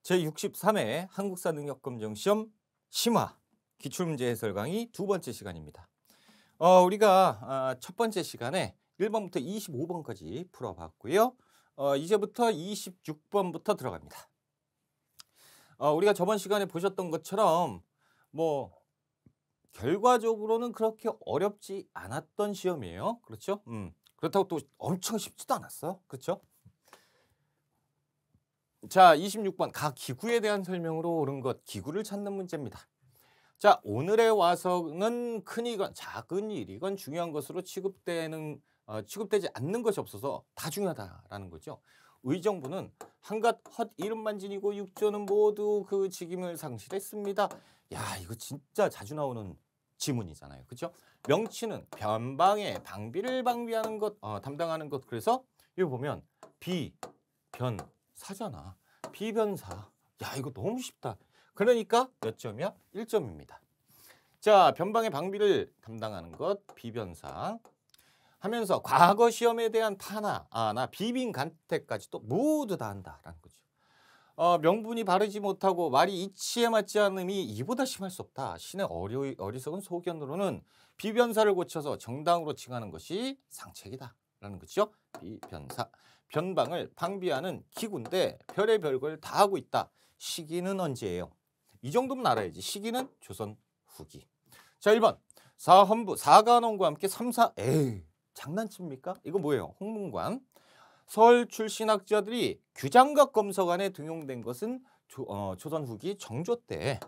제63회 한국사 능력검정시험 심화 기출문제 해설 강의 두 번째 시간입니다. 우리가 첫 번째 시간에 1번부터 25번까지 풀어봤고요. 이제부터 26번부터 들어갑니다. 우리가 저번 시간에 보셨던 것처럼 뭐 결과적으로는 그렇게 어렵지 않았던 시험이에요. 그렇죠? 그렇다고 또 엄청 쉽지도 않았어요. 그렇죠? 자, 26번 각 기구에 대한 설명으로 옳은 것, 기구를 찾는 문제입니다. 자, 오늘의 와서는 큰이건 작은 일이건 중요한 것으로 취급되지 않는 것이 없어서 다 중요하다라는 거죠. 의정부는 한갓 헛 이름만 지니고 육조는 모두 그 직임을 상실했습니다. 야, 이거 진짜 자주 나오는 지문이잖아요. 그렇죠? 명치는 변방의 방비를 방비하는 것, 담당하는 것. 그래서 이거 보면 비변사잖아. 비변사. 야, 이거 너무 쉽다. 그러니까 몇 점이야? 1점입니다. 자, 변방의 방비를 담당하는 것, 비변사. 하면서 과거 시험에 대한 나 비빈간택까지도 모두 다 한다라는 거죠. 명분이 바르지 못하고 말이 이치에 맞지 않음이 이보다 심할 수 없다. 신의 어리석은 소견으로는 비변사를 고쳐서 정당으로 칭하는 것이 상책이다라는 거죠. 비변사. 변방을 방비하는 기구인데 별의 별걸 다 하고 있다. 시기는 언제예요? 이 정도면 알아야지. 시기는 조선 후기. 자, 1번. 사헌부 사관원과 함께 3사 장난칩니까? 이거 뭐예요? 홍문관. 서울 출신 학자들이 규장각 검사관에 등용된 것은 조선 후기 정조 때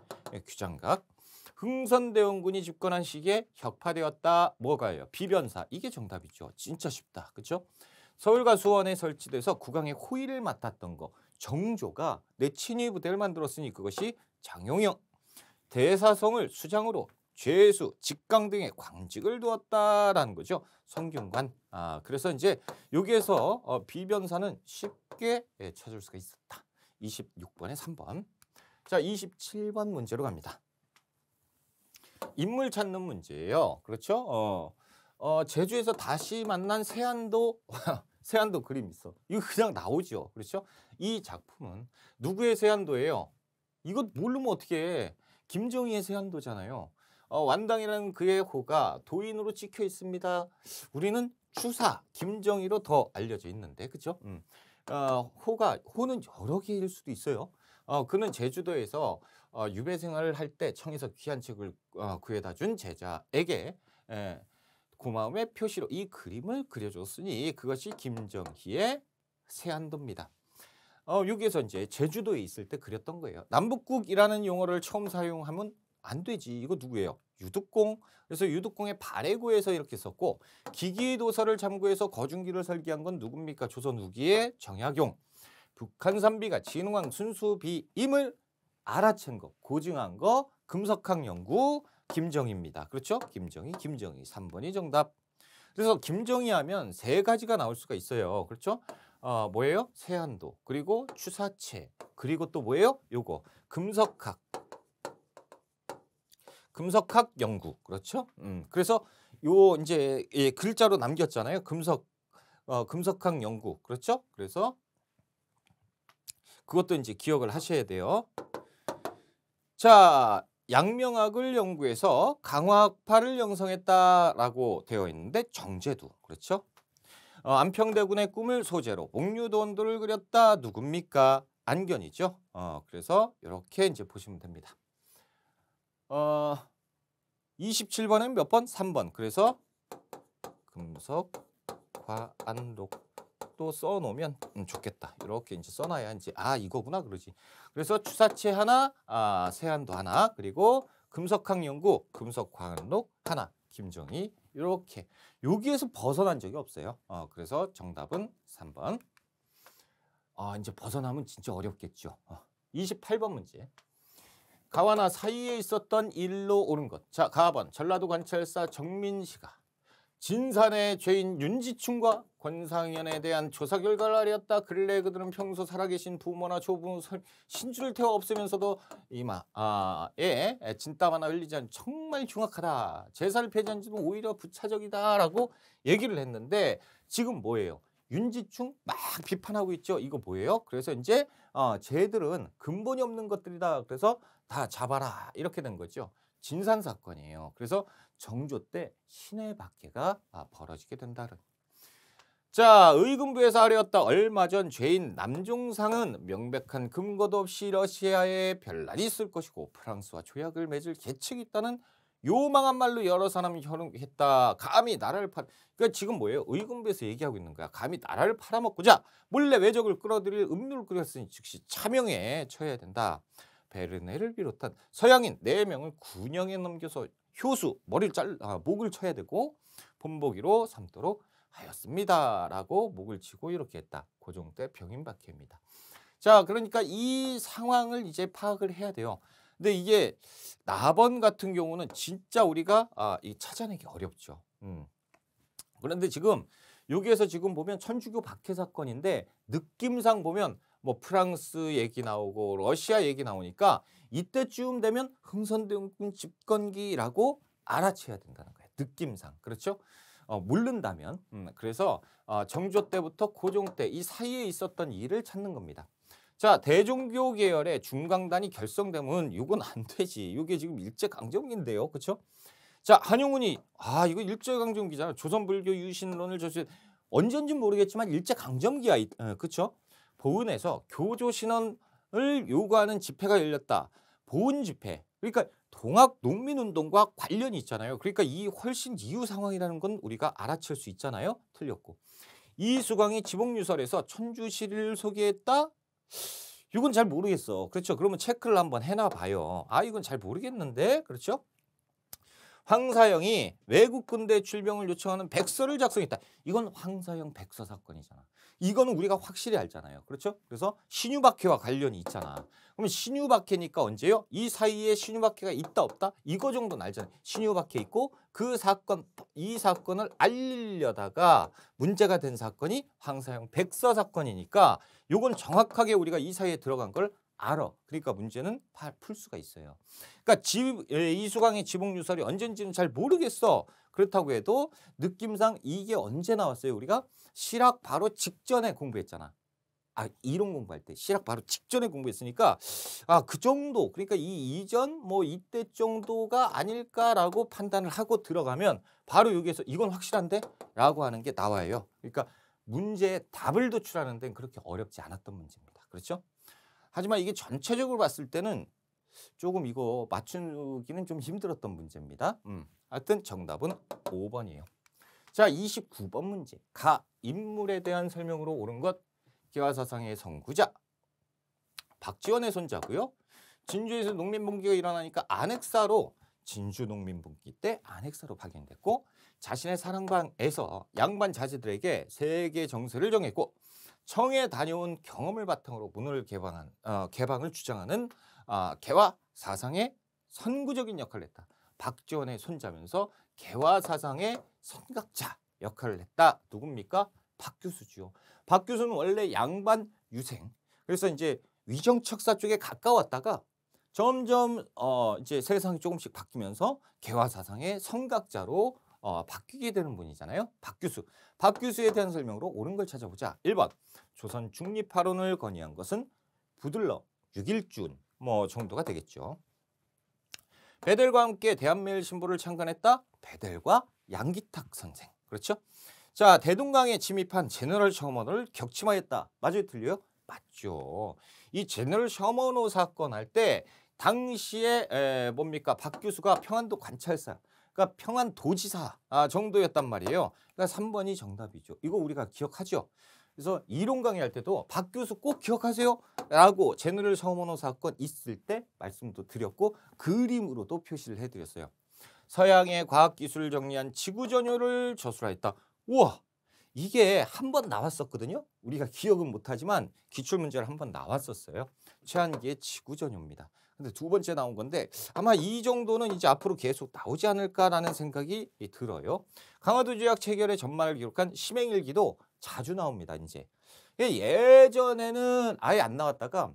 규장각. 흥선대원군이 집권한 시기에 혁파되었다. 뭐가요? 비변사. 이게 정답이죠. 진짜 쉽다. 그렇죠? 서울과 수원에 설치돼서 국왕의 호위를 맡았던 거. 정조가 내 친위 부대를 만들었으니 그것이 장용영. 대사성을 수장으로 죄수, 직강 등의 광직을 두었다라는 거죠. 성균관. 그래서 이제 여기에서 비변사는 쉽게 찾을 수가 있었다. 26번에 3번. 자, 27번 문제로 갑니다. 인물 찾는 문제예요. 그렇죠? 제주에서 다시 만난 세안도 세안도 그림 있어. 이거 그냥 나오죠. 그렇죠? 이 작품은 누구의 세안도예요? 이거 모르면 어떻게 해. 김정희의 세안도잖아요. 완당이라는 그의 호가 도인으로 찍혀 있습니다. 우리는 추사 김정희로 더 알려져 있는데, 그렇죠? 호는 여러 개일 수도 있어요. 그는 제주도에서 유배 생활을 할 때 청에서 귀한 책을 구해다 준 제자에게 고마움의 표시로 이 그림을 그려줬으니 그것이 김정희의 세안도입니다. 여기에서 이제 제주도에 있을 때 그렸던 거예요. 남북국이라는 용어를 처음 사용하면 안 되지. 이거 누구예요? 유득공. 그래서 유득공의 발해고에서 이렇게 썼고, 기기도서를 참고해서 거중기를 설계한 건 누굽니까? 조선 후기의 정약용. 북한산비가 진흥왕 순수비임을 알아챈 거, 고증한 거, 금석학 연구 김정희입니다. 그렇죠? 김정희 3번이 정답. 그래서 김정희 하면 세 가지가 나올 수가 있어요. 그렇죠? 뭐예요? 세안도, 그리고 추사체, 그리고 또 뭐예요? 요거 금석학 연구. 그렇죠? 그래서 요 이제 글자로 남겼잖아요. 금석학 연구. 그렇죠? 그래서 그것도 이제 기억을 하셔야 돼요. 자, 양명학을 연구해서 강화학파를 형성했다라고 되어 있는데 정제도. 그렇죠? 안평대군의 꿈을 소재로 옥류도원도를 그렸다. 누굽니까? 안견이죠. 그래서 이렇게 이제 보시면 됩니다. 27번은 몇 번? 3번. 그래서 금석화안록 또 써놓으면 좋겠다. 이렇게 이제 써놔야 이제 이거구나 그러지. 그래서 추사체 하나, 세안도 하나, 그리고 금석학 연구, 금석화안록 하나, 김정희. 이렇게 여기에서 벗어난 적이 없어요. 그래서 정답은 3번. 이제 벗어나면 진짜 어렵겠죠. 28번 문제. 가와나 사이에 있었던 일로 옳은 것. 자, 가번 전라도 관찰사 정민씨가 진산의 죄인 윤지충과 권상현에 대한 조사 결과를 알렸다. 근래 그들은 평소 살아계신 부모나 조부 신주를 태워 없애면서도 진땀 하나 흘리지 않은 정말 흉악하다. 제사를 폐지한 지는 오히려 부차적이다라고 얘기를 했는데 지금 뭐예요? 윤지충 막 비판하고 있죠. 이거 뭐예요? 그래서 이제 쟤들은 근본이 없는 것들이다. 그래서 다 잡아라. 이렇게 된 거죠. 진산 사건이에요. 그래서 정조 때 신해박해가 벌어지게 된다는. 자, 의금부에서 아뢰었다. 얼마 전 죄인 남종상은 명백한 근거도 없이 러시아에 별난이 있을 것이고 프랑스와 조약을 맺을 계책이 있다는 요망한 말로 여러 사람이 현혹했다. 감히 나라를 그러니까 지금 뭐예요? 의금부에서 얘기하고 있는 거야. 감히 나라를 팔아먹고자 몰래 외적을 끌어들일 음료를 끓였으니 즉시 차명에 처해야 된다. 베르네를 비롯한 서양인 4명을 군형에 넘겨서 효수 목을 쳐야 되고 본보기로 삼도록 하였습니다라고 목을 치고 이렇게 했다. 고종 때 병인박해입니다. 자, 그러니까 이 상황을 이제 파악을 해야 돼요. 근데 이게 나번 같은 경우는 진짜 우리가 이 찾아내기 어렵죠. 그런데 지금 여기에서 지금 보면 천주교 박해 사건인데 느낌상 보면 뭐 프랑스 얘기 나오고 러시아 얘기 나오니까 이때쯤 되면 흥선대원군 집권기라고 알아채야 된다는 거예요. 느낌상. 그렇죠? 모른다면. 그래서 정조 때부터 고종 때 이 사이에 있었던 일을 찾는 겁니다. 자, 대종교 계열의 중강단이 결성되면 이건 안 되지. 이게 지금 일제강점기인데요. 그렇죠? 자, 한용운이 이거 일제강점기잖아. 조선불교 유신론을 언젠지 모르겠지만 일제강점기야. 그렇죠? 보은에서 교조신원을 요구하는 집회가 열렸다. 보은 집회. 그러니까 동학농민운동과 관련이 있잖아요. 그러니까 이 훨씬 이후 상황이라는 건 우리가 알아챌 수 있잖아요. 틀렸고. 이수광이 지목유설에서 천주시를 소개했다? 이건 잘 모르겠어. 그렇죠? 그러면 체크를 한번 해놔 봐요. 이건 잘 모르겠는데? 그렇죠? 황사영이 외국 군대 출병을 요청하는 백서를 작성했다. 이건 황사영 백서 사건이잖아. 이거는 우리가 확실히 알잖아요. 그렇죠? 그래서 신유박해와 관련이 있잖아. 그럼 신유박해니까 언제요? 이 사이에 신유박해가 있다 없다? 이거 정도는 알잖아요. 신유박해 있고 이 사건을 알리려다가 문제가 된 사건이 황사영 백서 사건이니까 이건 정확하게 우리가 이 사이에 들어간 걸 알아. 그러니까 문제는 풀 수가 있어요. 그러니까 이수광의 지목유설이 언젠지는 잘 모르겠어. 그렇다고 해도 느낌상 이게 언제 나왔어요? 우리가 실학 바로 직전에 공부했잖아. 이론 공부할 때 실학 바로 직전에 공부했으니까 그 정도, 그러니까 이 이전 뭐 이때 정도가 아닐까라고 판단을 하고 들어가면 바로 여기에서 이건 확실한데? 라고 하는 게 나와요. 그러니까 문제의 답을 도출하는 데는 그렇게 어렵지 않았던 문제입니다. 그렇죠? 하지만 이게 전체적으로 봤을 때는 조금 이거 맞추기는 좀 힘들었던 문제입니다. 하여튼 정답은 5번이에요. 자, 29번 문제. 인물에 대한 설명으로 옳은 것. 개화사상의 선구자. 박지원의 손자고요. 진주에서 농민분기가 일어나니까 안핵사로 진주 농민분기 때 안핵사로 파견됐고 자신의 사랑방에서 양반 자제들에게 세계 정세를 정했고 청에 다녀온 경험을 바탕으로 문을 개방을 주장하는 개화 사상의 선구적인 역할을 했다. 박지원의 손자면서 개화 사상의 선각자 역할을 했다. 누굽니까? 박규수죠. 박규수는 원래 양반 유생. 그래서 이제 위정척사 쪽에 가까웠다가 점점 이제 세상이 조금씩 바뀌면서 개화 사상의 선각자로 바뀌게 되는 분이잖아요. 박규수. 박규수에 대한 설명으로 옳은 걸 찾아보자. 1번. 조선 중립화론을 건의한 것은 부들러, 육일준 뭐 정도가 되겠죠. 베델과 함께 대한매일 신보를 창간했다. 베델과 양기탁 선생. 그렇죠? 자, 대동강에 침입한 제너럴 셔먼을 격침하였다. 맞아요, 틀려요? 맞죠. 이 제너럴 셔먼호 사건 할 때 당시에 뭡니까? 박규수가 평안도 관찰사, 그러니까 평안도지사 정도였단 말이에요. 그러니까 3번이 정답이죠. 이거 우리가 기억하죠. 그래서 이론 강의할 때도 박규수 꼭 기억하세요 라고 제너럴 셔먼호 사건 있을 때 말씀도 드렸고 그림으로도 표시를 해드렸어요. 서양의 과학기술을 정리한 지구전요를 저술하였다. 우와, 이게 한 번 나왔었거든요. 우리가 기억은 못하지만 기출문제를 한 번 나왔었어요. 최한기의 지구전요입니다. 근데 두 번째 나온 건데 아마 이 정도는 이제 앞으로 계속 나오지 않을까라는 생각이 들어요. 강화도 조약 체결의 전말을 기록한 심행일기도 자주 나옵니다. 이제 예전에는 아예 안 나왔다가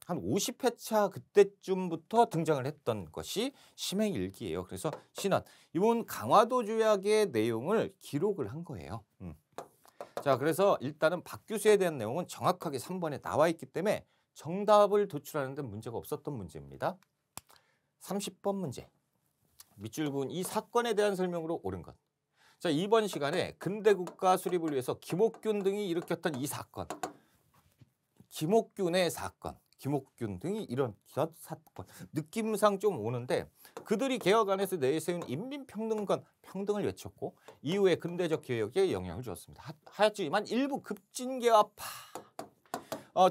한 50회차 그때쯤부터 등장을 했던 것이 심행일기예요. 그래서 신원, 이번 강화도 조약의 내용을 기록을 한 거예요. 자, 그래서 일단은 박 교수에 대한 내용은 정확하게 3번에 나와 있기 때문에 정답을 도출하는 데 문제가 없었던 문제입니다. 30번 문제. 밑줄 그은 이 사건에 대한 설명으로 옳은 것. 자, 이번 시간에 근대국가 수립을 위해서 김옥균 등이 일으켰던 이 사건. 김옥균의 사건. 김옥균 등이 일으켰던 사건. 느낌상 좀 오는데 그들이 개혁 안에서 내세운 인민평등권, 평등을 외쳤고 이후에 근대적 개혁에 영향을 주었습니다. 하였지만 일부 급진개혁파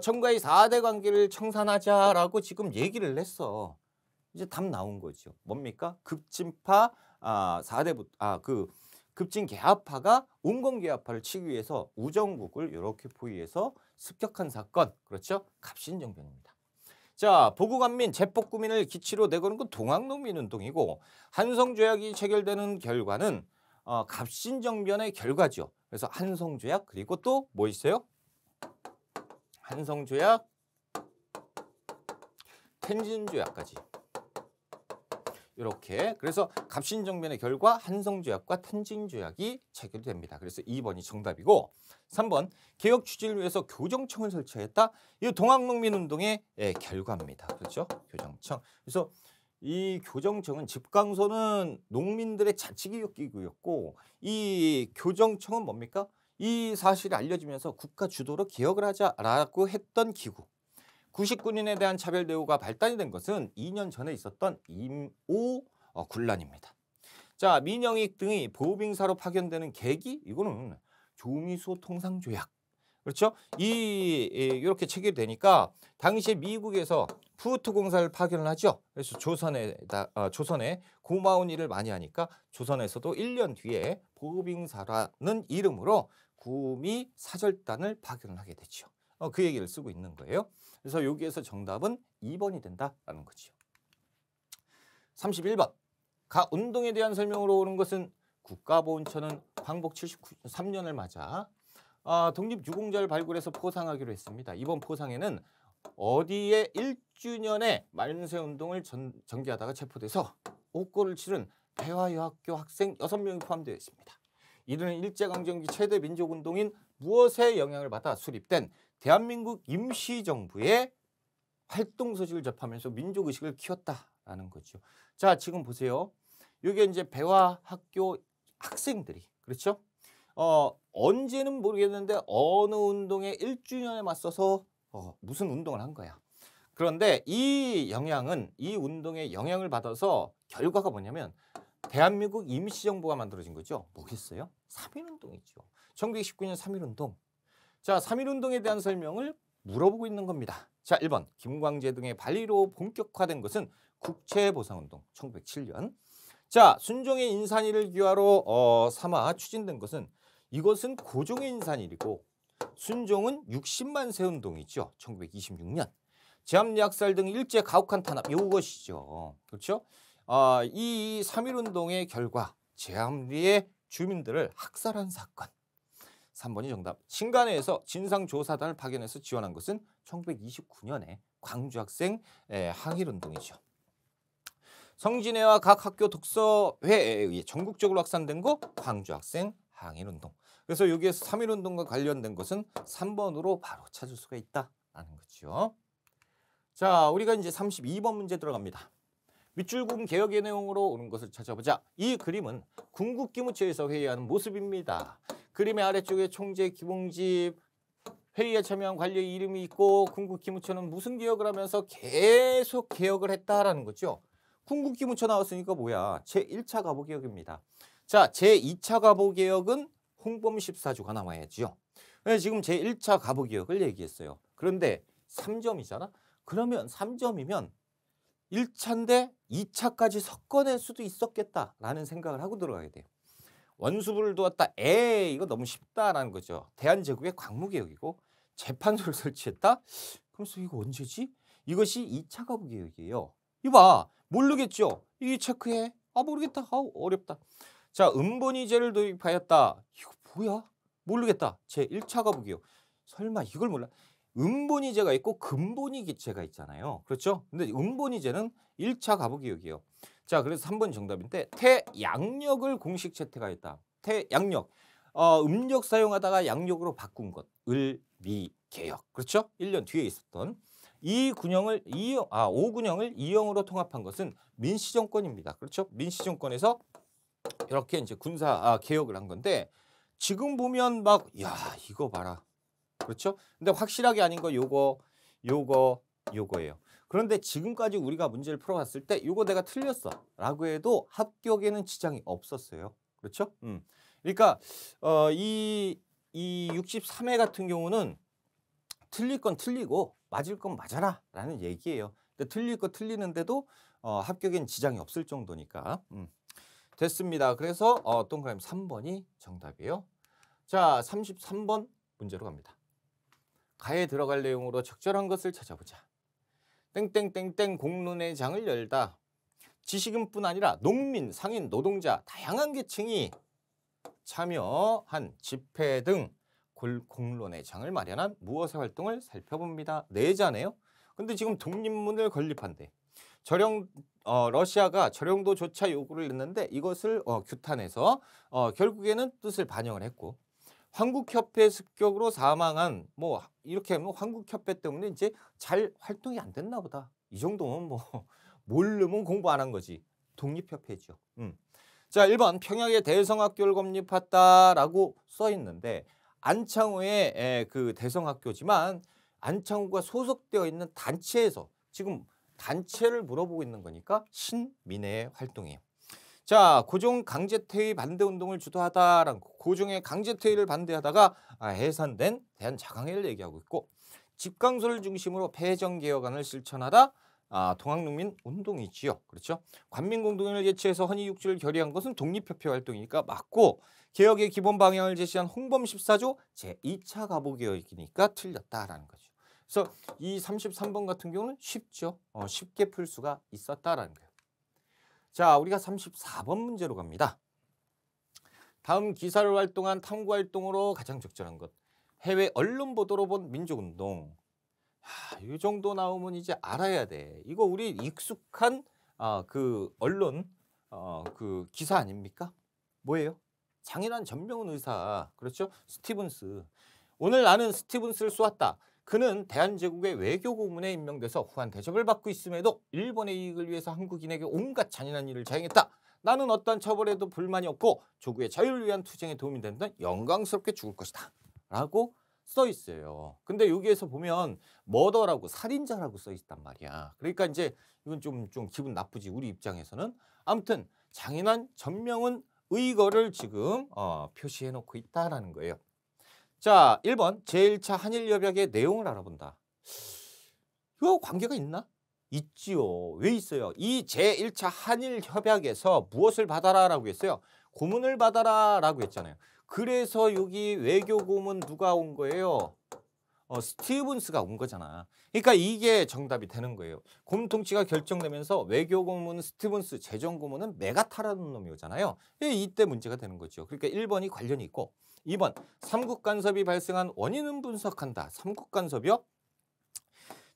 정가의 4대 관계를 청산하자라고 지금 얘기를 했어. 이제 답 나온 거죠. 뭡니까? 급진파 4대 급진개혁파가 운건개혁파를 치기 위해서 우정국을 이렇게 포위해서 습격한 사건. 그렇죠? 갑신정변입니다. 자, 보국안민, 재폭구민을 기치로 내거는 건 동학농민운동이고 한성조약이 체결되는 결과는 갑신정변의 결과죠. 그래서 한성조약 그리고 또 뭐 있어요? 한성조약, 텐진조약까지. 이렇게 그래서 갑신정변의 결과 한성조약과 텐진조약이 체결됩니다. 그래서 2번이 정답이고 3번 개혁 추진을 위해서 교정청을 설치했다. 이 동학농민운동의 결과입니다. 그렇죠? 교정청. 그래서 이 교정청은 집강소는 농민들의 자치기구였고 이 교정청은 뭡니까? 이 사실이 알려지면서 국가 주도로 개혁을 하자라고 했던 기구. 99년에 대한 차별 대우가 발단이 된 것은 2년 전에 있었던 임오 군란입니다. 자, 민영익 등이 보빙사로 파견되는 계기 이거는 조미수 통상조약. 그렇죠? 이렇게 체결되니까 당시에 미국에서 푸우트 공사를 파견을 하죠. 그래서 조선에 고마운 일을 많이 하니까 조선에서도 1년 뒤에 보빙사라는 이름으로 구미 사절단을 파견을 하게 되죠. 그 얘기를 쓰고 있는 거예요. 그래서 여기에서 정답은 2번이 된다라는 거죠. 31번. 가 운동에 대한 설명으로 오는 것은 국가보훈처는 광복 73년을 맞아 독립유공자를 발굴해서 포상하기로 했습니다. 이번 포상에는 어디에 1주년에 만세운동을 전개하다가 체포돼서 옥고를 치른 배화여학교 학생 6명이 포함되어 있습니다. 이들은 일제강점기 최대 민족운동인 무엇의 영향을 받아 수립된 대한민국 임시정부의 활동 소식을 접하면서 민족의식을 키웠다라는 거죠. 자, 지금 보세요. 이게 이제 배화학교 학생들이 그렇죠? 언제는 모르겠는데 어느 운동의 1주년에 맞서서 무슨 운동을 한 거야. 그런데 이 운동의 영향을 받아서 결과가 뭐냐면 대한민국 임시정부가 만들어진 거죠. 뭐겠어요? 3.1운동이죠. 1919년 3.1운동. 자, 3.1운동에 대한 설명을 물어보고 있는 겁니다. 자, 1번 김광재 등의 발의로 본격화된 것은 국채보상운동 1907년. 자, 순종의 인산일을 기화로 삼아 추진된 것은 이것은 고종의 인산일이고 순종은 60만 세운동이죠. 1926년. 제암리학살 등 일제 가혹한 탄압 이것이죠. 그렇죠? 이 3.1운동의 결과 제암리의 주민들을 학살한 사건. 3번이 정답. 신간회에서 진상조사단을 파견해서 지원한 것은 1929년에 광주학생 항일운동이죠. 성진회와 각 학교 독서회에 의해 전국적으로 확산된 거 광주학생 항일운동. 그래서 여기에서 3.1운동과 관련된 것은 3번으로 바로 찾을 수가 있다라는 거죠. 자, 우리가 이제 32번 문제 들어갑니다. 밑줄 그은 개혁의 내용으로 오는 것을 찾아보자. 이 그림은 군국기무처에서 회의하는 모습입니다. 그림의 아래쪽에 총재 기봉집, 회의에 참여한 관료의 이름이 있고 군국기무처는 무슨 개혁을 하면서 계속 개혁을 했다라는 거죠. 군국기무처 나왔으니까 뭐야? 제1차 가보개혁입니다. 자, 제2차 가보개혁은 홍범 14조가 나와야죠. 지금 제1차 가보개혁을 얘기했어요. 그런데 3점이잖아? 그러면 3점이면 1차인데 2차까지 섞어낼 수도 있었겠다라는 생각을 하고 들어가야 돼요. 원수부를 두었다. 이거 너무 쉽다라는 거죠. 대한제국의 광무개혁이고 재판소를 설치했다. 그래서 이거 언제지? 이것이 2차 가부개혁이에요. 이봐. 모르겠죠? 이게 체크해. 모르겠다. 어렵다. 자, 은본위제를 도입하였다. 이거 뭐야? 모르겠다. 제1차 가부개혁. 설마 이걸 몰라? 은본위제가 있고 근본위제가 있잖아요. 그렇죠? 근데 은본위제는 1차 가부개혁이에요. 자, 그래서 3번 정답인데 태양력을 공식 채택하였다. 태양력. 음력 사용하다가 양력으로 바꾼 것. 을미개역. 그렇죠? 1년 뒤에 있었던 이 군형을 5군형을 2형으로 통합한 것은 민씨 정권입니다. 그렇죠? 민씨 정권에서 이렇게 이제 개혁을 한 건데 지금 보면 막 야, 이거 봐라. 그렇죠? 근데 확실하게 아닌 거 요거예요. 그런데 지금까지 우리가 문제를 풀어봤을 때 이거 내가 틀렸어 라고 해도 합격에는 지장이 없었어요. 그렇죠? 그러니까 이 63회 같은 경우는 틀릴 건 틀리고 맞을 건 맞아라 라는 얘기예요. 근데 틀릴 거 틀리는데도 합격엔 지장이 없을 정도니까. 됐습니다. 그래서 동그라미 3번이 정답이에요. 자, 33번 문제로 갑니다. 가에 들어갈 내용으로 적절한 것을 찾아보자. 땡땡땡땡 공론의 장을 열다. 지식인뿐 아니라 농민, 상인, 노동자 다양한 계층이 참여한 집회 등 공론의 장을 마련한 무엇의 활동을 살펴봅니다. 내자네요. 근데 지금 독립문을 건립한대. 러시아가 저령도조차 요구를 했는데 이것을 규탄해서 결국에는 뜻을 반영을 했고 한국협회 습격으로 사망한 뭐 이렇게 하면 한국협회 때문에 이제 잘 활동이 안 됐나 보다. 이 정도면 뭐 모르면 공부 안 한 거지. 독립협회죠. 자, 1번 평양에 대성학교를 건립했다라고 써 있는데 안창호의 그 대성학교지만 안창호가 소속되어 있는 단체에서 지금 단체를 물어보고 있는 거니까 신민의 활동이에요. 자, 고종 강제퇴위 반대운동을 주도하다라는 고종의 강제퇴위를 반대하다가 해산된 대한자강회를 얘기하고 있고 집강소를 중심으로 폐정개혁안을 실천하다 동학농민 운동이지요. 그렇죠? 관민공동회를 개최해서 헌의육지를 결의한 것은 독립협회 활동이니까 맞고 개혁의 기본 방향을 제시한 홍범 14조 제2차 가보개혁이니까 틀렸다라는 거죠. 그래서 이 33번 같은 경우는 쉽죠. 쉽게 풀 수가 있었다라는 거예요. 자, 우리가 34번 문제로 갑니다. 다음 기사를 활동한 탐구활동으로 가장 적절한 것. 해외 언론 보도로 본 민족운동. 이 정도 나오면 이제 알아야 돼. 이거 우리 익숙한 그 언론 그 기사 아닙니까? 뭐예요? 장인환 전명훈 의사. 그렇죠? 스티븐스. 오늘 나는 스티븐스를 쏘았다. 그는 대한제국의 외교고문에 임명돼서 후한 대접을 받고 있음에도 일본의 이익을 위해서 한국인에게 온갖 잔인한 일을 자행했다. 나는 어떠한 처벌에도 불만이 없고 조국의 자유를 위한 투쟁에 도움이 된다면 영광스럽게 죽을 것이다. 라고 써 있어요. 근데 여기에서 보면 머더라고 살인자라고 써 있단 말이야. 그러니까 이제 이건 좀 기분 나쁘지 우리 입장에서는. 아무튼 장인환 전명훈 의거를 지금 표시해 놓고 있다라는 거예요. 자, 1번 제1차 한일협약의 내용을 알아본다. 이거 관계가 있나? 있지요. 왜 있어요? 이 제1차 한일협약에서 무엇을 받아라라고 했어요? 고문을 받아라라고 했잖아요. 그래서 여기 외교고문 누가 온 거예요? 스티븐스가 온 거잖아. 그러니까 이게 정답이 되는 거예요. 고문 통치가 결정되면서 외교고문 스티븐스, 재정고문은 메가타라는 놈이 오잖아요. 이때 문제가 되는 거죠. 그러니까 1번이 관련이 있고 2번 삼국 간섭이 발생한 원인은 분석한다. 삼국 간섭이요?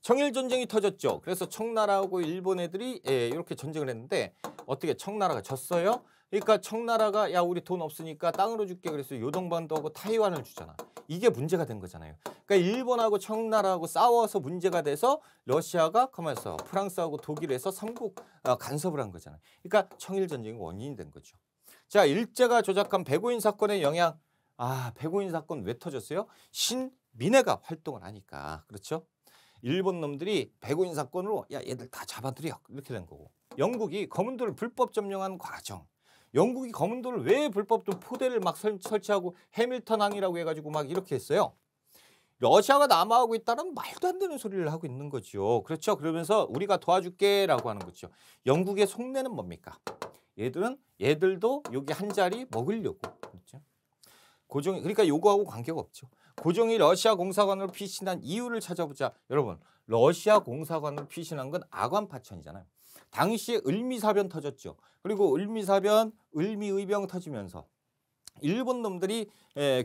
청일전쟁이 터졌죠. 그래서 청나라하고 일본 애들이 이렇게 전쟁을 했는데 어떻게 청나라가 졌어요? 그러니까 청나라가 야 우리 돈 없으니까 땅으로 줄게 그래서 요동반도 하고 타이완을 주잖아. 이게 문제가 된 거잖아요. 그러니까 일본하고 청나라하고 싸워서 문제가 돼서 러시아가 가만있어 프랑스하고 독일에서 삼국 간섭을 한 거잖아요. 그러니까 청일전쟁이 원인이 된 거죠. 자, 일제가 조작한 백오인 사건의 영향. 백오인 사건 왜 터졌어요? 신민회가 활동을 하니까. 그렇죠? 일본 놈들이 백오인 사건으로 야 얘들 다 잡아들여 이렇게 된 거고. 영국이 검은도를 불법 점령한 과정. 영국이 검은도를 왜 불법 포대를 막 설치하고 해밀턴 항이라고 해가지고 막 이렇게 했어요. 러시아가 남하하고 있다는 말도 안 되는 소리를 하고 있는 거죠. 그렇죠? 그러면서 우리가 도와줄게라고 하는 거죠. 영국의 속내는 뭡니까? 얘들도 여기 한 자리 먹으려고. 그렇죠? 고종이 그러니까 요거하고 관계가 없죠. 고종이 러시아 공사관으로 피신한 이유를 찾아보자. 여러분, 러시아 공사관으로 피신한 건 아관파천이잖아요. 당시에 을미사변 터졌죠. 그리고 을미의병 터지면서 일본 놈들이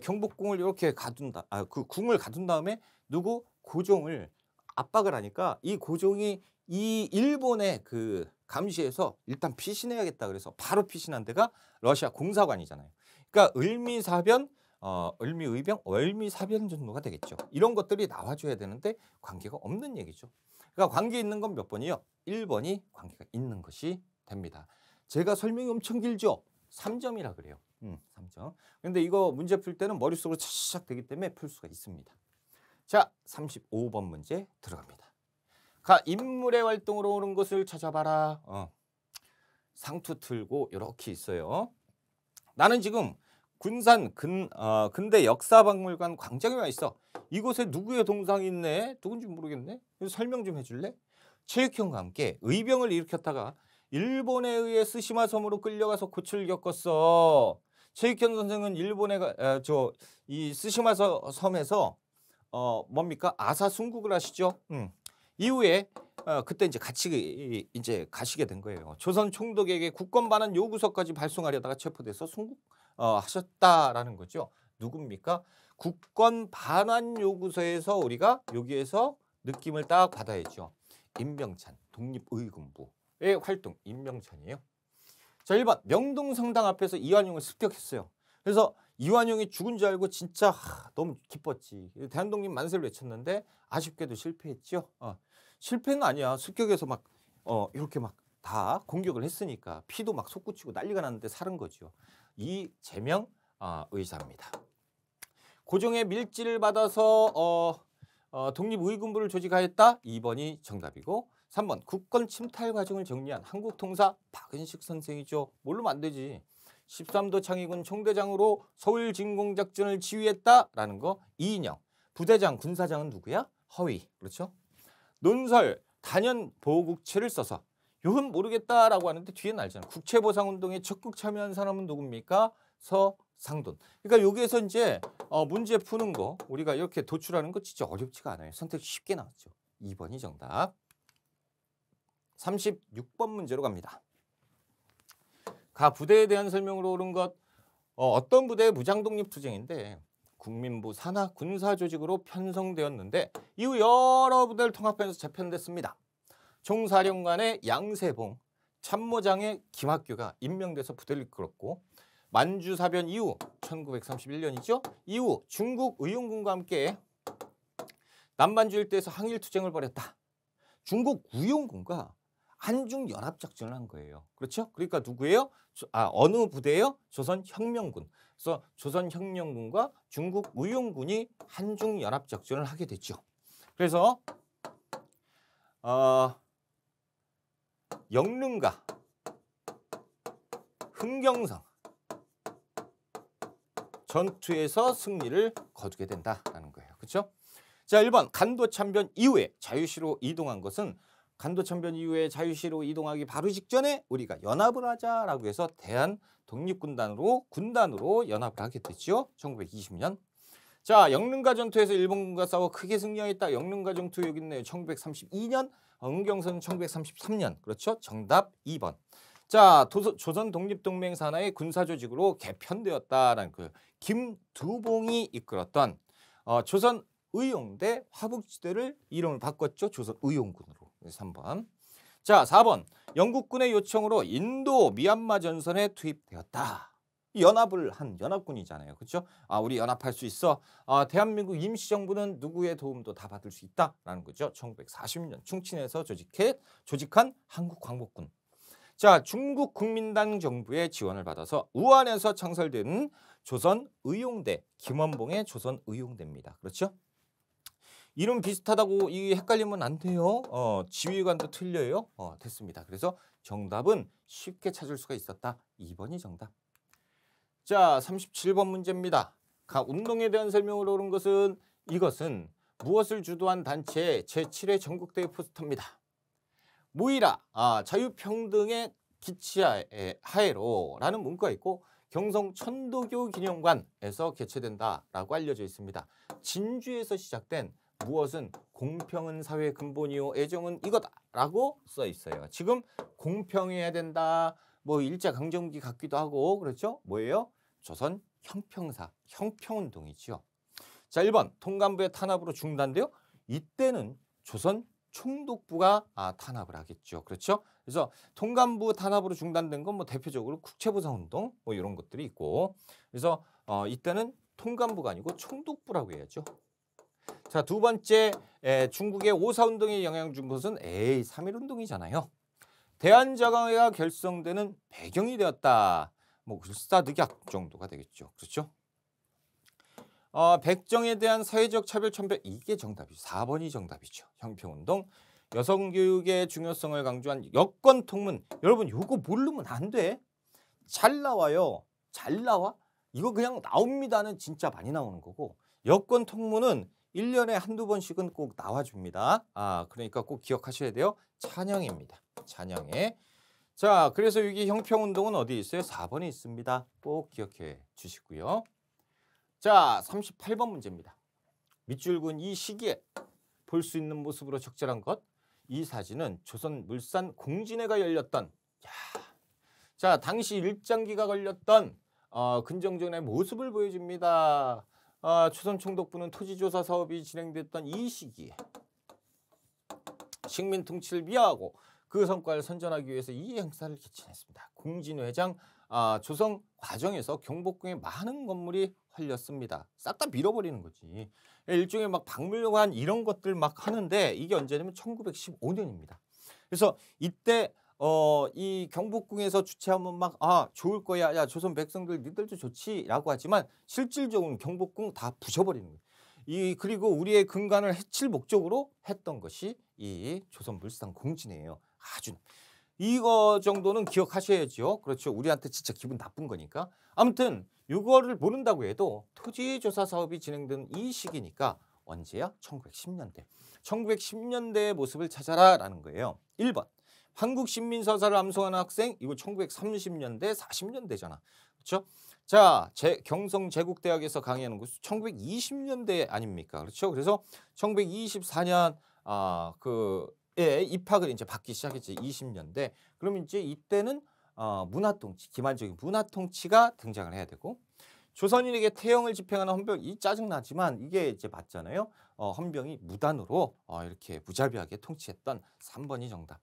경복궁을 이렇게 가둔다. 그 궁을 가둔 다음에 누구 고종을 압박을 하니까 이 고종이 이 일본의 그 감시해서 일단 피신해야겠다 그래서 바로 피신한 데가 러시아 공사관이잖아요. 그러니까 을미사변 을미의병, 월미사변 정도가 되겠죠. 이런 것들이 나와줘야 되는데 관계가 없는 얘기죠. 그러니까 관계 있는 건 몇 번이요? 1번이 관계가 있는 것이 됩니다. 제가 설명이 엄청 길죠? 3점이라 그래요. 3점. 근데 이거 문제 풀 때는 머릿속으로 차차차 되기 때문에 풀 수가 있습니다. 자, 35번 문제 들어갑니다. 가 인물의 활동으로 오는 것을 찾아봐라. 상투 틀고 이렇게 있어요. 나는 지금 군산 근대 역사박물관 광장에 와 있어. 이곳에 누구의 동상이 있네? 누군지 모르겠네. 설명 좀 해줄래? 체육형과 함께 의병을 일으켰다가 일본에 의해 스시마 섬으로 끌려가서 고초를 겪었어. 체육형 선생은 일본에 이 스시마 섬에서 뭡니까? 아사 순국을 하시죠. 이후에 그때 이제 같이 이제 가시게 된 거예요. 조선 총독에게 국권 반환 요구서까지 발송하려다가 체포돼서 순국 하셨다라는 거죠. 누굽니까? 국권 반환 요구서에서 우리가 여기에서 느낌을 딱 받아야죠. 임병찬 독립의군부의 활동 임병찬이에요. 자, 1번 명동성당 앞에서 이완용을 습격했어요. 그래서 이완용이 죽은 줄 알고 진짜 너무 기뻤지. 대한독립 만세를 외쳤는데 아쉽게도 실패했죠. 실패는 아니야. 습격해서 막 이렇게 막 다 공격을 했으니까 피도 막 솟구치고 난리가 났는데 살은 거죠. 이재명 의사입니다. 고종의 밀지를 받아서 독립의군부를 조직하였다. 2번이 정답이고 3번 국권 침탈 과정을 정리한 한국통사 박은식 선생이죠. 모르면 안 되지. 13도 창의군 총대장으로 서울 진공작전을 지휘했다라는 거 이인영. 부대장 군사장은 누구야? 허위. 그렇죠? 논설 단연 보국체를 써서 이건 모르겠다라고 하는데 뒤에 알잖아. 국채보상운동에 적극 참여한 사람은 누굽니까? 서상돈. 그러니까 여기에서 이제 문제 푸는 거 우리가 이렇게 도출하는 거 진짜 어렵지가 않아요. 선택 쉽게 나왔죠. 2번이 정답. 36번 문제로 갑니다. 가 부대에 대한 설명으로 옳은 것. 어떤 부대의 무장독립투쟁인데 국민부 산하 군사조직으로 편성되었는데 이후 여러 부대를 통합해서 재편됐습니다. 총사령관의 양세봉, 참모장의 김학규가 임명돼서 부대를 이끌었고 만주사변 이후 1931년이죠. 이후 중국 의용군과 함께 남만주 일대에서 항일투쟁을 벌였다. 중국 의용군과 한중연합작전을 한 거예요. 그렇죠? 그러니까 누구예요? 어느 부대예요? 조선혁명군. 그래서 조선혁명군과 중국 의용군이 한중연합작전을 하게 됐죠. 그래서 영릉과 흥경성 전투에서 승리를 거두게 된다라는 거예요. 그렇죠? 자, 1번 간도참변 이후에 자유시로 이동한 것은 간도참변 이후에 자유시로 이동하기 바로 직전에 우리가 연합을 하자라고 해서 대한독립군단으로 연합을 하게 됐죠. 1920년. 자, 영릉가 전투에서 일본군과 싸워 크게 승리하였다. 영릉가 전투 여기 있네요. 1932년. 흥경선은 1933년. 그렇죠? 정답 2번. 자, 조선 독립동맹 산하의 군사조직으로 개편되었다라는 그 김두봉이 이끌었던 조선 의용대 화북지대를 이름을 바꿨죠. 조선 의용군으로. 3번. 자, 4번. 영국군의 요청으로 인도 미얀마 전선에 투입되었다. 연합을 한 연합군이잖아요. 그렇죠? 우리 연합할 수 있어. 대한민국 임시정부는 누구의 도움도 다 받을 수 있다라는 거죠. 1940년 충친에서 조직한 한국광복군. 자, 중국 국민당 정부의 지원을 받아서 우한에서 창설된 조선의용대, 김원봉의 조선의용대입니다. 그렇죠? 이름 비슷하다고 이 헷갈리면 안 돼요. 지휘관도 틀려요. 됐습니다. 그래서 정답은 쉽게 찾을 수가 있었다. 2번이 정답. 자, 37번 문제입니다. 각 운동에 대한 설명을 옳은 것은 이것은 무엇을 주도한 단체의 제7회 전국대회 포스터입니다. 모이라 자유평등의 기치하에로 라는 문구가 있고 경성 천도교 기념관에서 개최된다라고 알려져 있습니다. 진주에서 시작된 무엇은 공평한 사회 근본이요 애정은 이거다라고 써 있어요. 지금 공평해야 된다. 뭐 일제강점기 같기도 하고 그렇죠? 뭐예요? 조선 형평사, 형평운동이죠. 자, 1번 통감부의 탄압으로 중단돼요. 이때는 조선 총독부가 탄압을 하겠죠. 그렇죠? 그래서 통감부 탄압으로 중단된 건 뭐 대표적으로 국채보상운동 뭐 이런 것들이 있고 그래서 이때는 통감부가 아니고 총독부라고 해야죠. 자, 두 번째, 중국의 오사운동에 영향을 준 것은 3.1운동이잖아요. 대한자강회가 결성되는 배경이 되었다. 뭐 글사득약 정도가 되겠죠. 그렇죠? 백정에 대한 사회적 차별 첨배, 이게 정답이죠. 4번이 정답이죠. 형평운동. 여성교육의 중요성을 강조한 여권통문. 여러분 요거 모르면 안 돼. 잘 나와요. 잘 나와? 이거 그냥 나옵니다는 진짜 많이 나오는 거고, 여권통문은 1년에 한두 번씩은 꼭 나와줍니다. 그러니까 꼭 기억하셔야 돼요. 찬영입니다. 찬영에. 자, 그래서 여기 형평운동은 어디 있어요? 4번에 있습니다. 꼭 기억해 주시고요. 자, 38번 문제입니다. 밑줄 그은 이 시기에 볼 수 있는 모습으로 적절한 것. 이 사진은 조선 물산 공진회가 열렸던, 자, 당시 일장기가 걸렸던 근정전의 모습을 보여줍니다. 조선 총독부는 토지조사 사업이 진행됐던 이 시기에 식민 통치를 미화하고 그 성과를 선전하기 위해서 이 행사를 개최했습니다. 공진회장 조성 과정에서 경복궁에 많은 건물이 헐렸습니다. 싹 다 밀어버리는 거지. 일종의 막 박물관 이런 것들 막 하는데, 이게 언제냐면 1915년입니다. 그래서 이때 이 경복궁에서 주최하면 막 좋을 거야, 야 조선 백성들 니들도 좋지라고 하지만 실질적으로 경복궁 다 부셔버리는 거예요. 그리고 우리의 근간을 해칠 목적으로 했던 것이 이 조선 물산 공진회예요. 아주 이거 정도는 기억하셔야죠. 그렇죠. 우리한테 진짜 기분 나쁜 거니까. 아무튼 이거를 모른다고 해도 토지조사 사업이 진행된 이 시기니까 언제야? 1910년대. 1910년대의 모습을 찾아라라는 거예요. 1번. 한국신민서사를 암송하는 학생, 이거 1930년대, 40년대잖아. 그렇죠? 자, 경성제국대학에서 강의하는 곳 1920년대 아닙니까? 그렇죠? 그래서 1924년 입학을 이제 받기 시작했지. 20년대. 그러면 이제 이때는 문화통치, 기만적인 문화통치가 등장을 해야 되고, 조선인에게 태형을 집행하는 헌병, 이 짜증나지만 이게 이제 맞잖아요. 헌병이 무단으로 이렇게 무자비하게 통치했던 3번이 정답.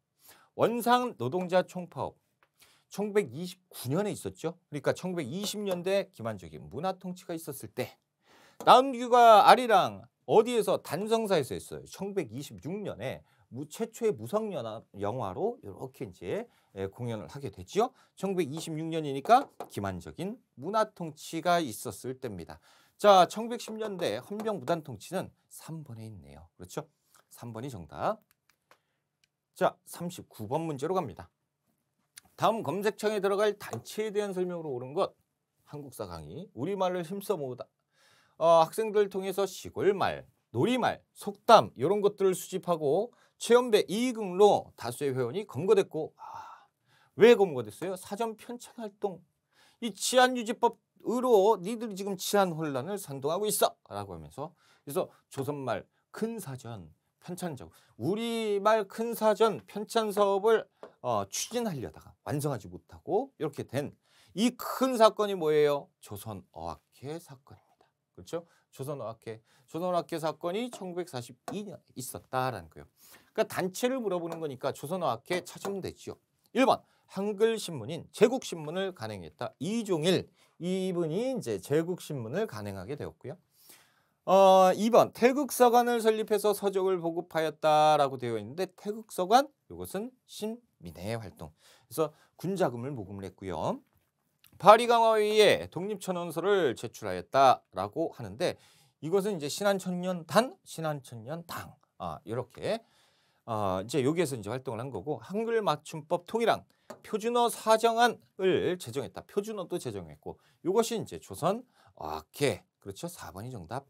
원상 노동자 총파업 1929년에 있었죠. 그러니까 1920년대 기만적인 문화통치가 있었을 때, 나은규가 아리랑 어디에서 단성사에서 했어요. 1926년에 최초의 무성 영화로 이렇게 이제 공연을 하게 됐죠. 1926년이니까 기만적인 문화통치가 있었을 때입니다. 자, 1910년대 헌병 무단 통치는 3번에 있네요. 그렇죠? 3번이 정답. 자, 39번 문제로 갑니다. 다음 검색창에 들어갈 단체에 대한 설명으로 옳은 것. 한국사 강의. 우리말을 힘써 모으다. 학생들 통해서 시골말, 놀이말, 속담 이런 것들을 수집하고 최연배 이익응로 다수의 회원이 검거됐고, 왜 검거됐어요? 사전 편찬 활동. 이 치안유지법으로 니들이 지금 치안 혼란을 선동하고 있어 라고 하면서, 그래서 조선말 큰 사전 편찬 작업, 우리말 큰 사전 편찬 사업을 추진하려다가 완성하지 못하고 이렇게 된 이 큰 사건이 뭐예요? 조선어학회 사건입니다. 그렇죠? 조선어학회 사건이 1942년에 있었다라는 거예요. 그러니까 단체를 물어보는 거니까 조선어학회 찾으면 되죠. 1번 한글신문인 제국신문을 간행했다. 이종일, 이분이 이제 제국신문을 간행하게 되었고요. 2번 태극서관을 설립해서 서적을 보급하였다라고 되어 있는데, 태극서관 이것은 신민의 활동. 그래서 군자금을 모금을 했고요. 파리강화회의에 독립천원서를 제출하였다라고 하는데, 이것은 이제 신한천년당 이렇게 이제 여기에서 이제 활동을 한 거고, 한글 맞춤법 통일항 표준어 사정안을 제정했다. 표준어도 제정했고, 이것이 이제 조선어학회. 그렇죠? 4번이 정답.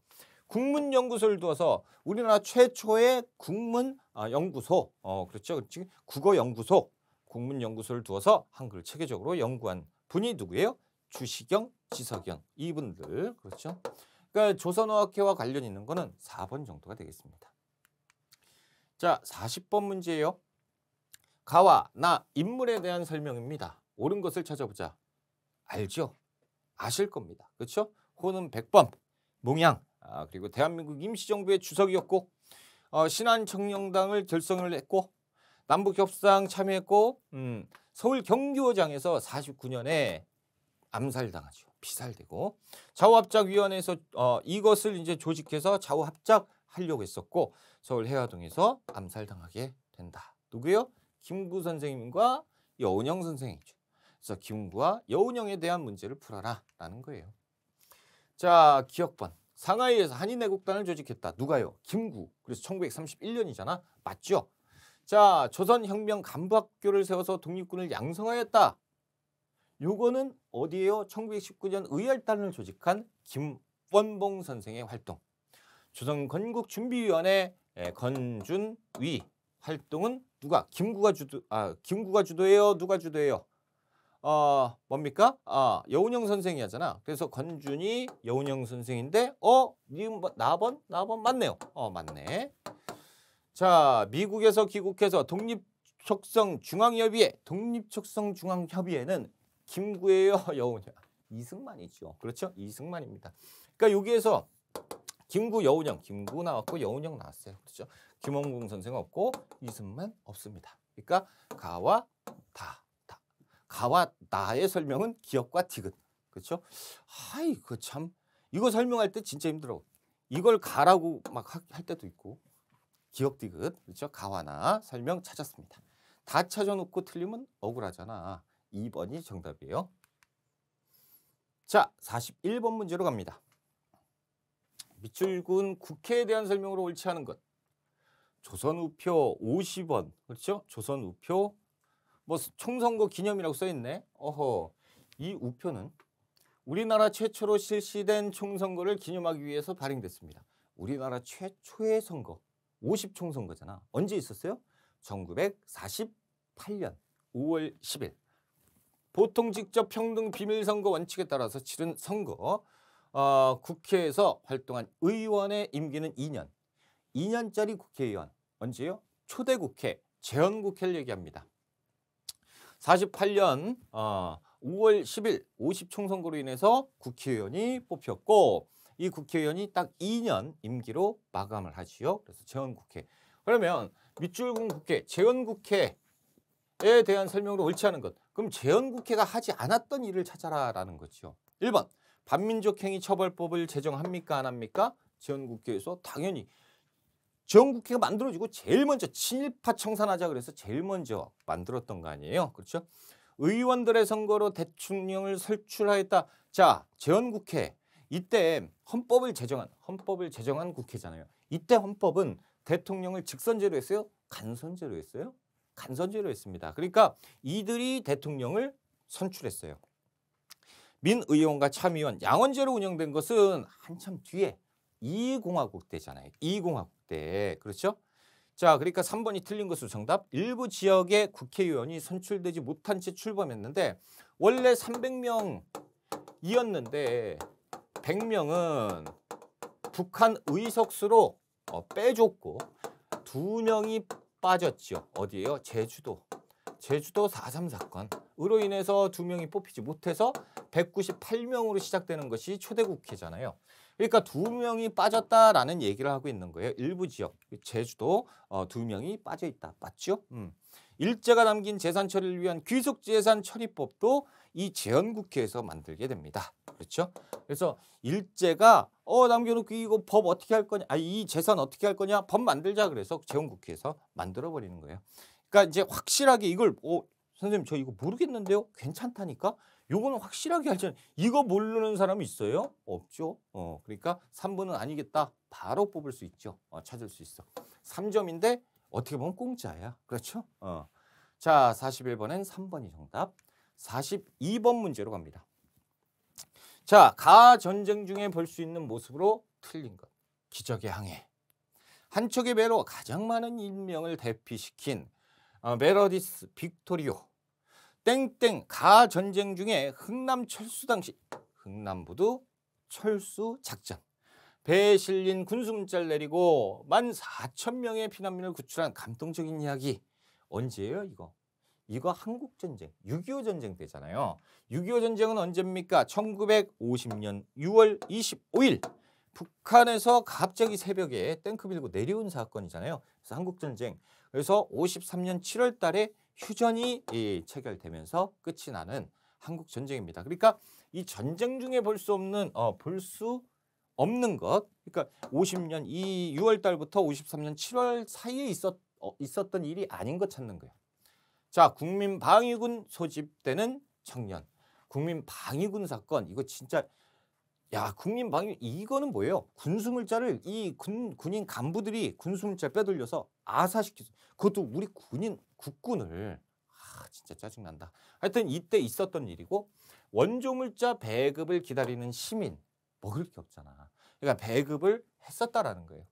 국문연구소를 두어서 우리나라 최초의 국문연구소, 그렇죠? 국어연구소, 국문연구소를 두어서 한글을 체계적으로 연구한 분이 누구예요? 주시경, 지석연, 이분들. 그렇죠? 그러니까 조선어학회와 관련 있는 거는 4번 정도가 되겠습니다. 자, 40번 문제예요. 가와 나 인물에 대한 설명입니다. 옳은 것을 찾아보자. 알죠? 아실 겁니다. 그렇죠? 호는 백범, 몽양, 그리고 대한민국 임시정부의 주석이었고, 신한청년당을 결성을 했고, 남북협상 참여했고, 서울 경기도장에서 49년에 암살당하죠. 비살되고 좌우합작위원회에서 이것을 이제 조직해서 좌우합작하려고 했었고 서울 해화동에서 암살당하게 된다. 누구요? 김구 선생님과 여운형 선생이죠. 그래서 김구와 여운형에 대한 문제를 풀어라라는 거예요. 자, 기억번. 상하이에서 한인애국단을 조직했다. 누가요? 김구. 그래서 1931년이잖아. 맞죠? 자, 조선혁명 간부학교를 세워서 독립군을 양성하였다. 요거는 어디에요? 1919년 의열단을 조직한 김원봉 선생의 활동. 조선건국준비위원회 건준위 활동은 누가? 김구가 주도해요? 누가 주도해요? 뭡니까? 여운형 선생이 하잖아. 그래서 건준이 여운형 선생인데 니은 나번 맞네요. 맞네. 자, 미국에서 귀국해서 독립촉성 중앙협의회는 김구예요, 여운형? 이승만이죠. 그렇죠? 이승만입니다. 그러니까 여기에서 김구, 여운형, 김구 나왔고 여운형 나왔어요. 그렇죠? 김원공 선생 없고 이승만 없습니다. 그러니까 가와 가와 나의 설명은 기억과 디귿. 그렇죠? 아이고 참 이거 설명할 때 진짜 힘들어. 이걸 가라고 막 할 때도 있고. 기억 디귿. 그렇죠? 가와 나 설명 찾았습니다. 다 찾아놓고 틀리면 억울하잖아. 2번이 정답이에요. 자, 41번 문제로 갑니다. 밑줄군 국회에 대한 설명으로 옳지 않은 것. 조선우표 50원. 그렇죠? 조선우표 뭐 총선거 기념이라고 써있네. 이 우표는 우리나라 최초로 실시된 총선거를 기념하기 위해서 발행됐습니다. 우리나라 최초의 선거 50총선거잖아. 언제 있었어요? 1948년 5월 10일. 보통 직접 평등 비밀선거 원칙에 따라서 치른 선거. 국회에서 활동한 의원의 임기는 2년. 2년짜리 국회의원. 언제요? 초대국회, 재헌국회를 얘기합니다. 48년 5월 10일 50총선거로 인해서 국회의원이 뽑혔고 이 국회의원이 딱 2년 임기로 마감을 하지요. 그래서 재헌국회. 그러면 밑줄군 국회, 재헌국회에 대한 설명으로 옳지 않은 것. 그럼 재헌국회가 하지 않았던 일을 찾아라라는 거죠. 1번 반민족행위 처벌법을 제정합니까? 안 합니까? 재헌국회에서 당연히 재헌국회가 만들어지고 제일 먼저 친일파 청산하자 그래서 제일 먼저 만들었던 거 아니에요. 그렇죠? 의원들의 선거로 대통령을 선출하였다. 자, 재헌국회. 이때 헌법을 제정한 국회잖아요. 이때 헌법은 대통령을 직선제로 했어요? 간선제로 했어요? 간선제로 했습니다. 그러니까 이들이 대통령을 선출했어요. 민의원과 참의원 양원제로 운영된 것은 한참 뒤에 이공화국 때잖아요. 이공화국 때. 그렇죠? 자, 그러니까 3번이 틀린 것으로 정답. 일부 지역의 국회의원이 선출되지 못한 채 출범했는데 원래 300명이었는데 100명은 북한 의석수로 빼줬고 2명이 빠졌죠. 어디예요? 제주도 4.3 사건으로 인해서 2명이 뽑히지 못해서 198명으로 시작되는 것이 초대국회잖아요. 그러니까 2명이 빠졌다라는 얘기를 하고 있는 거예요. 일부 지역, 제주도 2명이 빠져 있다. 맞죠? 일제가 남긴 재산 처리를 위한 귀속재산 처리법도 이 재헌국회에서 만들게 됩니다. 그렇죠? 그래서 일제가 남겨놓고 이거 법 어떻게 할 거냐? 이 재산 어떻게 할 거냐? 법 만들자 그래서 재헌국회에서 만들어 버리는 거예요. 그러니까 이제 확실하게 이걸 선생님 저 이거 모르겠는데요? 괜찮다니까? 요거는 확실하게 알잖아요. 이거 모르는 사람이 있어요? 없죠. 그러니까 3번은 아니겠다. 바로 뽑을 수 있죠. 찾을 수 있어. 3점인데 어떻게 보면 공짜야. 그렇죠? 자, 41번엔 3번이 정답. 42번 문제로 갑니다. 자, 가전쟁 중에 볼 수 있는 모습으로 틀린 것. 기적의 항해. 한 척의 배로 가장 많은 인명을 대피시킨 메러디스 빅토리오. 땡땡 가전쟁 중에 흥남 철수 당시 흥남부두 철수 작전. 배에 실린 군수 문자를 내리고 14,000명의 피난민을 구출한 감동적인 이야기. 언제예요 이거? 이거 한국전쟁, 6.25 전쟁 때잖아요. 6.25 전쟁은 언제입니까? 1950년 6월 25일. 북한에서 갑자기 새벽에 탱크 밀고 내려온 사건이잖아요. 그래서 한국전쟁. 그래서 53년 7월 달에 휴전이 체결되면서 끝이 나는 한국전쟁입니다. 그러니까 이 전쟁 중에 볼 수 없는 것. 그러니까 50년 이 6월 달부터 53년 7월 사이에 있었던 일이 아닌 것 찾는 거예요. 자, 국민방위군 소집되는 청년. 국민방위군 사건. 이거 진짜 야, 국민방위 이거는 뭐예요? 군수물자를 이 군인 간부들이 군수물자 빼돌려서 아사시켰어. 그것도 우리 국군을 진짜 짜증난다. 하여튼 이때 있었던 일이고 원조물자 배급을 기다리는 시민 먹을 게 없잖아. 그러니까 배급을 했었다라는 거예요.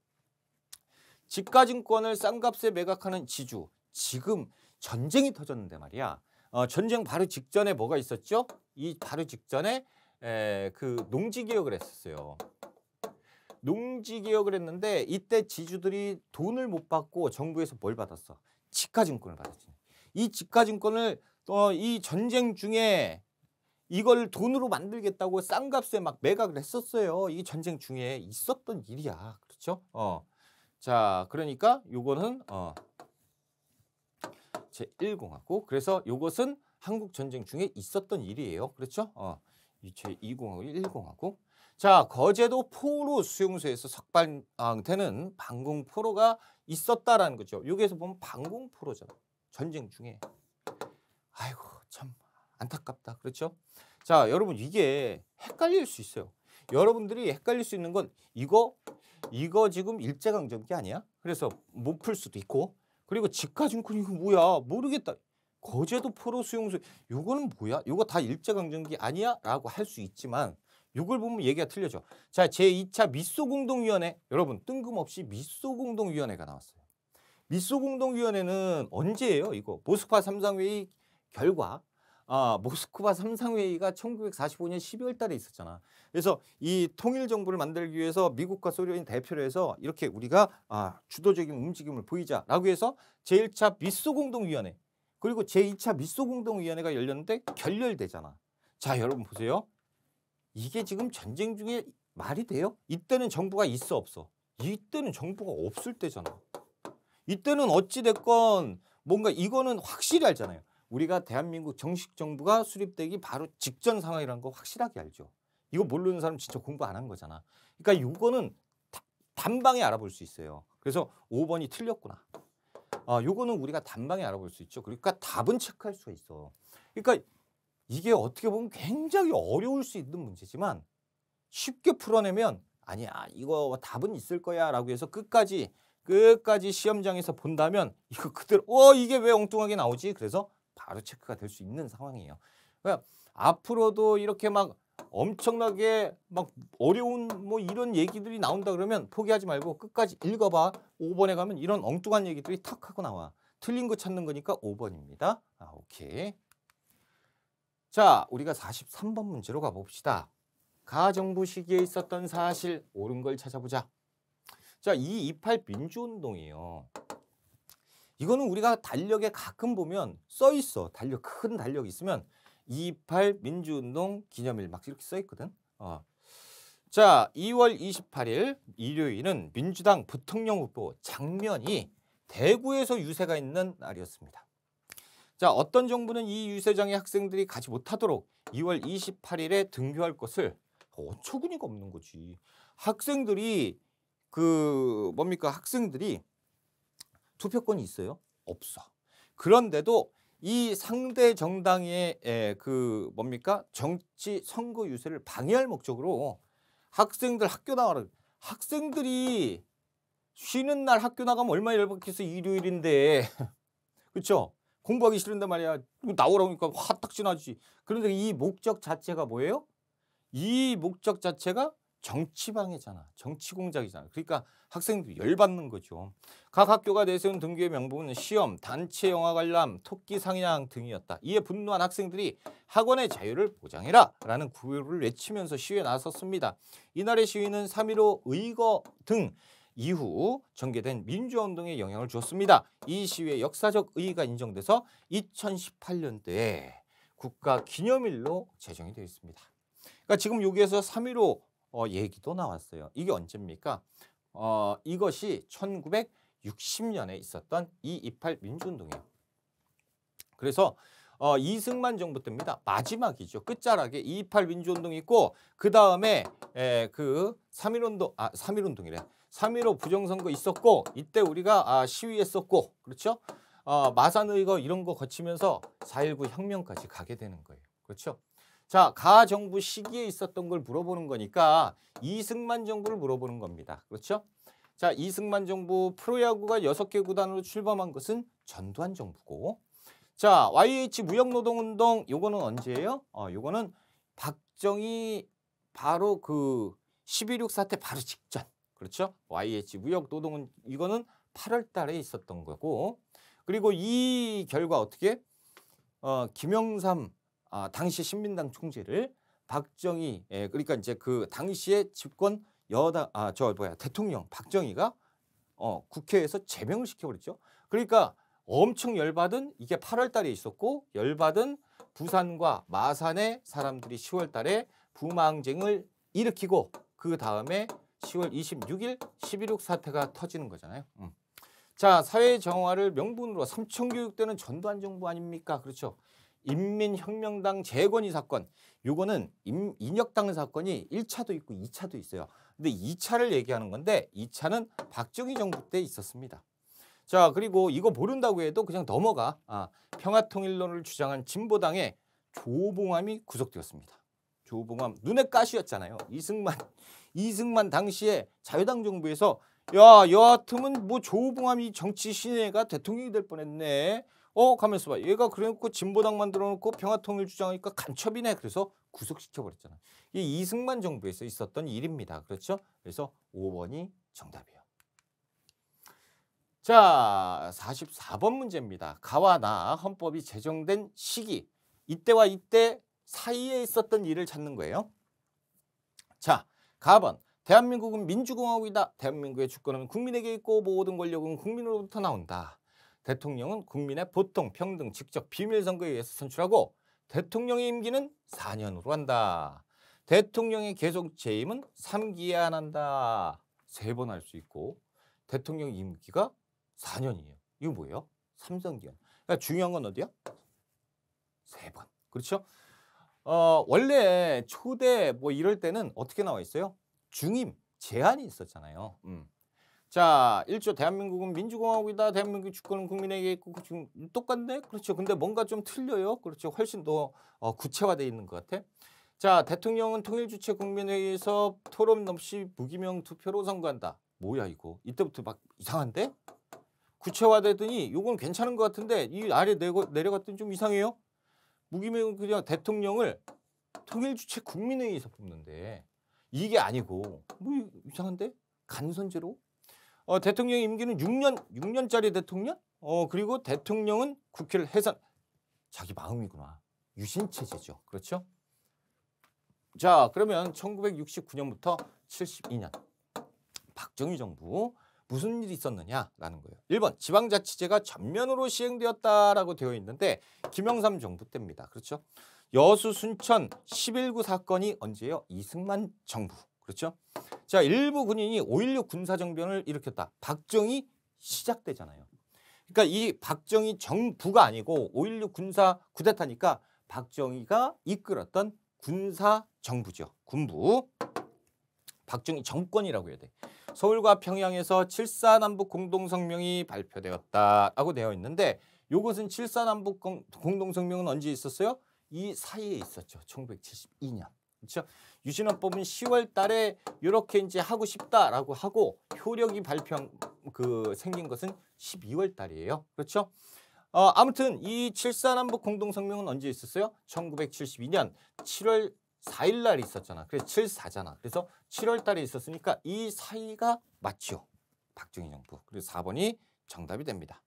집가증권을 싼값에 매각하는 지주. 지금 전쟁이 터졌는데 말이야. 전쟁 바로 직전에 뭐가 있었죠? 이 바로 직전에 그 농지개혁을 했었어요. 농지개혁을 했는데 이때 지주들이 돈을 못 받고 정부에서 뭘 받았어? 집가증권을 받았지. 이 집가증권을 이 전쟁 중에 이걸 돈으로 만들겠다고 싼 값에 막 매각을 했었어요. 이 전쟁 중에 있었던 일이야. 그렇죠? 자, 그러니까 요거는 제1공화국. 그래서 요것은 한국 전쟁 중에 있었던 일이에요. 그렇죠? 이 제2공화국, 1공화국. 자, 거제도 포로 수용소에서 석방되는 방공포로가 있었다라는 거죠. 여기에서 보면 방공포로잖아. 전쟁 중에. 아이고, 참 안타깝다. 그렇죠? 자, 여러분 이게 헷갈릴 수 있어요. 여러분들이 헷갈릴 수 있는 건 이거 지금 일제강점기 아니야? 그래서 못 풀 수도 있고. 그리고 집가증권 이거 뭐야? 모르겠다. 거제도 포로 수용소 요거는 뭐야? 요거 다 일제강점기 아니야? 라고 할 수 있지만 요걸 보면 얘기가 틀려져. 자, 제2차 미소공동위원회. 여러분 뜬금없이 미소공동위원회가 나왔어요. 미소공동위원회는 언제예요? 이거 모스크바 3상회의 결과. 모스크바 3상회의가 1945년 12월 달에 있었잖아. 그래서 이 통일정부를 만들기 위해서 미국과 소련이 대표를 해서 이렇게 우리가 주도적인 움직임을 보이자라고 해서 제1차 미소공동위원회 그리고 제2차 미소공동위원회가 열렸는데 결렬되잖아. 자, 여러분 보세요. 이게 지금 전쟁 중에 말이 돼요? 이때는 정부가 있어 없어? 이때는 정부가 없을 때잖아. 이때는 어찌됐건 뭔가 이거는 확실히 알잖아요. 우리가 대한민국 정식 정부가 수립되기 바로 직전 상황이라는 거 확실하게 알죠. 이거 모르는 사람 진짜 공부 안 한 거잖아. 그러니까 이거는 단방에 알아볼 수 있어요. 그래서 5번이 틀렸구나. 요거는 우리가 단방에 알아볼 수 있죠. 그러니까 답은 체크할 수가 있어. 그러니까 이게 어떻게 보면 굉장히 어려울 수 있는 문제지만 쉽게 풀어내면 아니야 이거 답은 있을 거야 라고 해서 끝까지 시험장에서 본다면 이거 그대로 이게 왜 엉뚱하게 나오지? 그래서 바로 체크가 될 수 있는 상황이에요. 그러니까 앞으로도 이렇게 막 엄청나게 막 어려운 뭐 이런 얘기들이 나온다 그러면 포기하지 말고 끝까지 읽어봐. 5번에 가면 이런 엉뚱한 얘기들이 탁 하고 나와. 틀린 거 찾는 거니까 5번입니다. 오케이. 자, 우리가 43번 문제로 가봅시다. 가정부 시기에 있었던 사실 옳은 걸 찾아보자. 자, 228 민주운동이에요. 이거는 우리가 달력에 가끔 보면 써 있어. 큰 달력이 있으면 228 민주운동 기념일 막 이렇게 써 있거든. 자, 2월 28일 일요일은 민주당 부통령 후보 장면이 대구에서 유세가 있는 날이었습니다. 자, 어떤 정부는 이 유세장에 학생들이 가지 못하도록 2월 28일에 등교할 것을 어처구니가 없는 거지. 학생들이 학생들이 투표권이 있어요? 없어. 그런데도 이 상대 정당의 정치 선거 유세를 방해할 목적으로 학생들 학교 나가라. 학생들이 쉬는 날 학교 나가면 얼마나 열받겠어. 일요일인데. 그렇죠? 공부하기 싫은데 말이야. 나오라고 하니까 화딱지나지. 그런데 이 목적 자체가 뭐예요? 이 목적 자체가 정치방해잖아. 정치공작이잖아. 그러니까 학생들이 열받는 거죠. 각 학교가 내세운 등교의 명분은 시험, 단체 영화 관람, 토끼 상향 등이었다. 이에 분노한 학생들이 학원의 자유를 보장해라 라는 구호를 외치면서 시위에 나섰습니다. 이날의 시위는 3.15 의거 등 이후 전개된 민주화운동에 영향을 주었습니다. 이 시위의 역사적 의의가 인정돼서 2018년도에 국가기념일로 제정이 되어 있습니다. 그러니까 지금 여기에서 3.15 얘기도 나왔어요. 이게 언제입니까? 이것이 1960년에 있었던 228 민주운동이에요. 그래서 이승만 정부 때입니다. 마지막이죠. 끝자락에 2.28 민주운동이 있고 그 다음에 그 3.1운동이래. 3.15 부정선거 있었고 이때 우리가 시위했었고 그렇죠? 마산의거 이런 거 거치면서 4.19 혁명까지 가게 되는 거예요. 그렇죠? 자, 가 정부 시기에 있었던 걸 물어보는 거니까 이승만 정부를 물어보는 겁니다. 그렇죠? 자, 이승만 정부 프로야구가 6개 구단으로 출범한 것은 전두환 정부고 자, YH 무역노동운동 요거는 언제예요? 요거는 박정희 바로 그 11.6 사태 바로 직전. 그렇죠? YH 무역노동은 이거는 8월 달에 있었던 거고 그리고 이 결과 어떻게? 김영삼 당시 신민당 총재를 박정희 그러니까 이제 그 당시에 집권 여당 대통령 박정희가 국회에서 제명을 시켜버렸죠. 그러니까 엄청 열받은 이게 8월 달에 있었고 열받은 부산과 마산의 사람들이 10월 달에 부망쟁을 일으키고 그 다음에 10월 26일 11.6 사태가 터지는 거잖아요. 자, 사회정화를 명분으로 삼청교육대는 전두환 정부 아닙니까? 그렇죠. 인민혁명당 재건이 사건 요거는 인혁당 사건이 1차도 있고 2차도 있어요. 근데 2차를 얘기하는 건데 2차는 박정희 정부 때 있었습니다. 자, 그리고 이거 모른다고 해도 그냥 넘어가. 평화통일론을 주장한 진보당의 조봉암이 구속되었습니다. 조봉암 눈에 가시였잖아요. 이승만 당시에 자유당 정부에서 야, 여하튼은 뭐 조봉암이 정치 신예가 대통령이 될 뻔했네. 가면서 봐. 얘가 그래놓고 진보당 만들어놓고 평화통일 주장하니까 간첩이네. 그래서 구속시켜버렸잖아. 이게 이승만 정부에서 있었던 일입니다. 그렇죠? 그래서 5번이 정답이에요. 자, 44번 문제입니다. 가와 나 헌법이 제정된 시기. 이때와 이때 사이에 있었던 일을 찾는 거예요. 자, 가번. 대한민국은 민주공화국이다. 대한민국의 주권은 국민에게 있고 모든 권력은 국민으로부터 나온다. 대통령은 국민의 보통, 평등, 직접, 비밀선거에 의해서 선출하고 대통령의 임기는 4년으로 한다. 대통령의 계속 재임은 3기에 안 한다. 3번 할 수 있고 대통령 임기가 4년이에요. 이거 뭐예요? 3선기간. 그러니까 중요한 건 어디야? 3번. 그렇죠? 원래 초대 뭐 이럴 때는 어떻게 나와 있어요? 중임 제한이 있었잖아요. 자, 1조 대한민국은 민주공화국이다. 대한민국 주권은 국민에게 있고 지금 똑같네. 그렇죠. 근데 뭔가 좀 틀려요. 그렇죠. 훨씬 더 구체화되어 있는 것 같아. 자, 대통령은 통일주체 국민회의에서 토론 없이 무기명 투표로 선거한다. 뭐야 이거? 이때부터 막 이상한데? 구체화되더니 이건 괜찮은 것 같은데 이 아래 내려갔더니 좀 이상해요. 무기명 그냥 대통령을 통일주체 국민회의에서 뽑는데 이게 아니고 뭐 이상한데? 간선제로? 대통령 임기는 6년짜리 대통령? 그리고 대통령은 국회를 해산. 자기 마음이구나. 유신체제죠. 그렇죠? 자, 그러면 1969년부터 72년 박정희 정부 무슨 일이 있었느냐라는 거예요. 1번 지방자치제가 전면으로 시행되었다라고 되어 있는데 김영삼 정부 때입니다. 그렇죠? 여수 순천 11.9 사건이 언제예요? 이승만 정부. 그렇죠? 자, 일부 군인이 5.16 군사정변을 일으켰다. 박정희 시작되잖아요. 그러니까 이 박정희 정부가 아니고 5.16 군사 쿠데타니까 박정희가 이끌었던 군사정부죠. 군부. 박정희 정권이라고 해야 돼. 서울과 평양에서 7.4남북 공동성명이 발표되었다라고 되어 있는데 이것은 7.4남북 공동성명은 언제 있었어요? 이 사이에 있었죠. 1972년. 그렇죠? 유신헌법은 10월 달에 이렇게 이제 하고 싶다라고 하고 효력이 생긴 것은 12월 달이에요. 그렇죠? 아무튼 이 7.4남북 공동성명은 언제 있었어요? 1972년 7월 4일 날 있었잖아. 그래서 7.4잖아. 그래서 7월 달에 있었으니까 이 사이가 맞죠. 박정희 정부. 그래서 4번이 정답이 됩니다.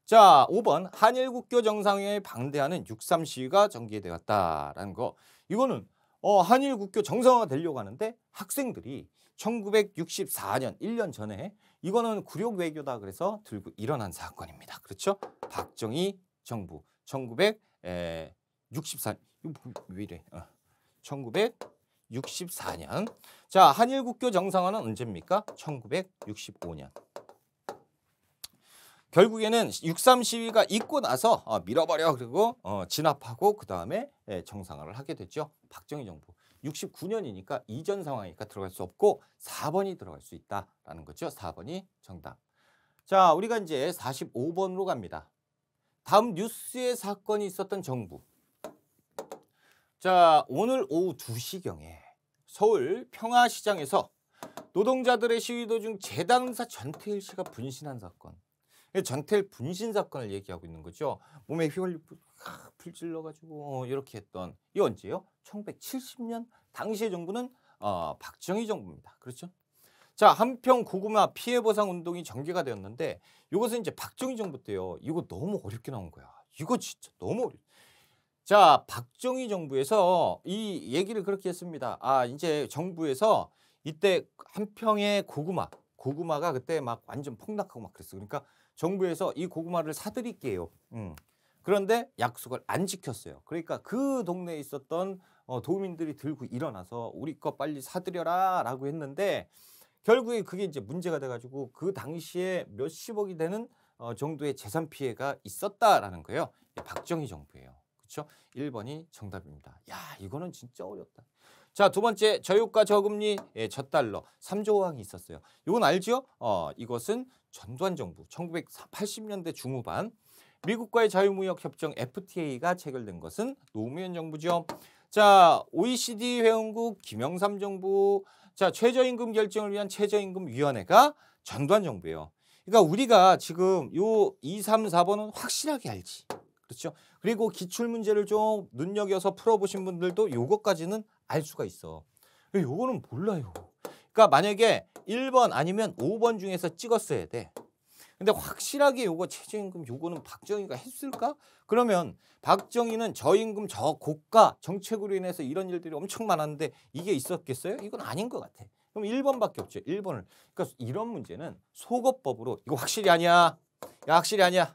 자, 5번 한일 국교 정상회의에 반대하는 6.3 시위가 전개되었다라는 거. 이거는 한일 국교 정상화가 되려고 하는데 학생들이 1964년 1년 전에 이거는 굴욕 외교다 그래서 들고 일어난 사건입니다. 그렇죠? 박정희 정부 1964 이거 왜 이래? 1964년. 자, 한일 국교 정상화는 언제입니까? 1965년. 결국에는 6.3 시위가 있고 나서 밀어버려 그리고 진압하고 그 다음에 정상화를 하게 됐죠. 박정희 정부. 69년이니까 이전 상황이니까 들어갈 수 없고 4번이 들어갈 수 있다라는 거죠. 4번이 정답. 자, 우리가 이제 45번으로 갑니다. 다음 뉴스의 사건이 있었던 정부. 자, 오늘 오후 2시경에 서울 평화시장에서 노동자들의 시위 도중 재단 의사 전태일 씨가 분신한 사건. 전태일 분신 사건을 얘기하고 있는 거죠. 몸에 휘걸리 불 찔러가지고 이렇게 했던. 이 언제요? 1970년 당시의 정부는 박정희 정부입니다. 그렇죠? 자, 한평 고구마 피해 보상 운동이 전개가 되었는데 이것은 이제 박정희 정부 때요. 이거 너무 어렵게 나온 거야. 이거 진짜 너무 어렵. 자, 박정희 정부에서 이 얘기를 그렇게 했습니다. 이제 정부에서 이때 한평의 고구마가 그때 막 완전 폭락하고 막 그랬어. 그러니까 정부에서 이 고구마를 사드릴게요. 그런데 약속을 안 지켰어요. 그러니까 그 동네에 있었던 도민들이 들고 일어나서 우리 거 빨리 사드려라 라고 했는데 결국에 그게 이제 문제가 돼가지고 그 당시에 몇십억이 되는 정도의 재산 피해가 있었다라는 거예요. 박정희 정부예요. 그렇죠? 1번이 정답입니다. 야, 이거는 진짜 어렵다. 자, 두 번째 저유가 저금리 저달러 3조 호황이 있었어요. 이건 알죠? 이것은 전두환 정부 1980년대 중후반 미국과의 자유무역 협정 FTA가 체결된 것은 노무현 정부죠. 자, OECD 회원국 김영삼 정부. 자, 최저임금 결정을 위한 최저임금위원회가 전두환 정부예요. 그러니까 우리가 지금 요 2, 3, 4번은 확실하게 알지. 그렇죠? 그리고 기출문제를 좀 눈여겨서 풀어보신 분들도 요거까지는 알 수가 있어. 요거는 몰라요. 그러니까 만약에 1번 아니면 5번 중에서 찍었어야 돼. 근데 확실하게 요거 최저임금 요거는 박정희가 했을까? 그러면 박정희는 저임금 저고가 정책으로 인해서 이런 일들이 엄청 많았는데 이게 있었겠어요? 이건 아닌 것 같아. 그럼 1번밖에 없죠. 1번을. 그러니까 이런 문제는 속어법으로 이거 확실히 아니야. 야, 확실히 아니야.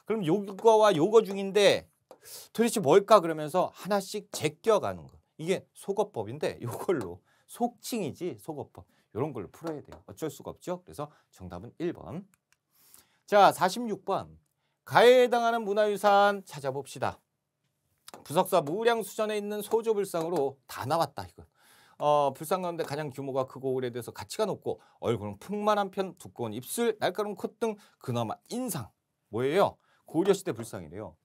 그럼 요거와 요거 중인데 도대체 뭘까? 그러면서 하나씩 제껴가는 거. 이게 속어법인데 요걸로 속칭이지 속어법. 이런 걸로 풀어야 돼요. 어쩔 수가 없죠. 그래서 정답은 1번. 자, 46번. 가해에 해당하는 문화유산 찾아봅시다. 부석사 무량수전에 있는 소조불상으로 다 나왔다. 이거. 불상 가운데 가장 규모가 크고 오래돼서 가치가 높고 얼굴은 풍만한 편, 두꺼운 입술, 날카로운 콧 등 그나마 인상. 뭐예요? 고려시대 불상이래요.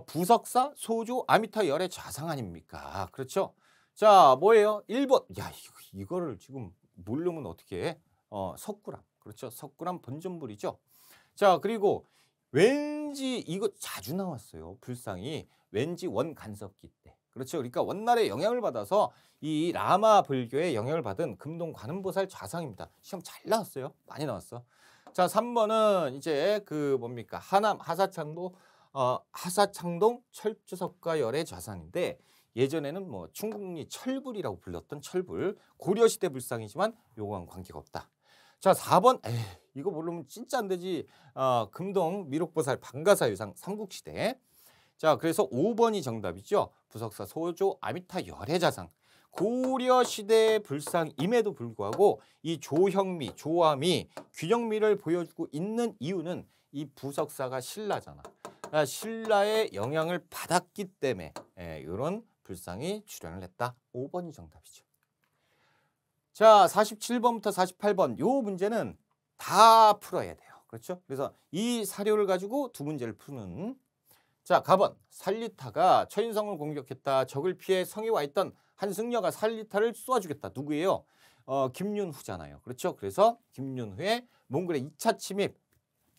부석사, 소조, 아미타 열의 좌상 아닙니까? 그렇죠? 자, 뭐예요? 1번. 야, 이거를 지금 모르면 어떻게 해? 석굴암. 그렇죠? 석굴암 본전불이죠. 자, 그리고 왠지 이거 자주 나왔어요. 불상이. 왠지 원간섭기 때. 그렇죠. 그러니까 원날의 영향을 받아서 이 라마 불교의 영향을 받은 금동 관음보살 좌상입니다. 시험 잘 나왔어요. 많이 나왔어. 자, 3번은 이제 그 뭡니까? 하남 하사창동 철조석가 열의 좌상인데 예전에는 뭐 충국리 철불이라고 불렀던 철불. 고려시대 불상이지만 요거랑 관계가 없다. 자, 4번. 이거 모르면 진짜 안 되지. 금동 미륵보살 방가사유상 삼국시대. 자, 그래서 5번이 정답이죠. 부석사 소조 아미타 열애자상. 고려시대 불상임에도 불구하고 이 조형미, 조암이 균형미를 보여주고 있는 이유는 이 부석사가 신라잖아. 신라의 영향을 받았기 때문에 이런 불상이 출현을 했다. 5번이 정답이죠. 자, 47번부터 48번. 요 문제는 다 풀어야 돼요. 그렇죠? 그래서 이 사료를 가지고 두 문제를 푸는. 자, 가번. 살리타가 처인성을 공격했다. 적을 피해 성에 와 있던 한승려가 살리타를 쏘아주겠다. 누구예요? 김윤후잖아요. 그렇죠? 그래서 김윤후의 몽골의 2차 침입.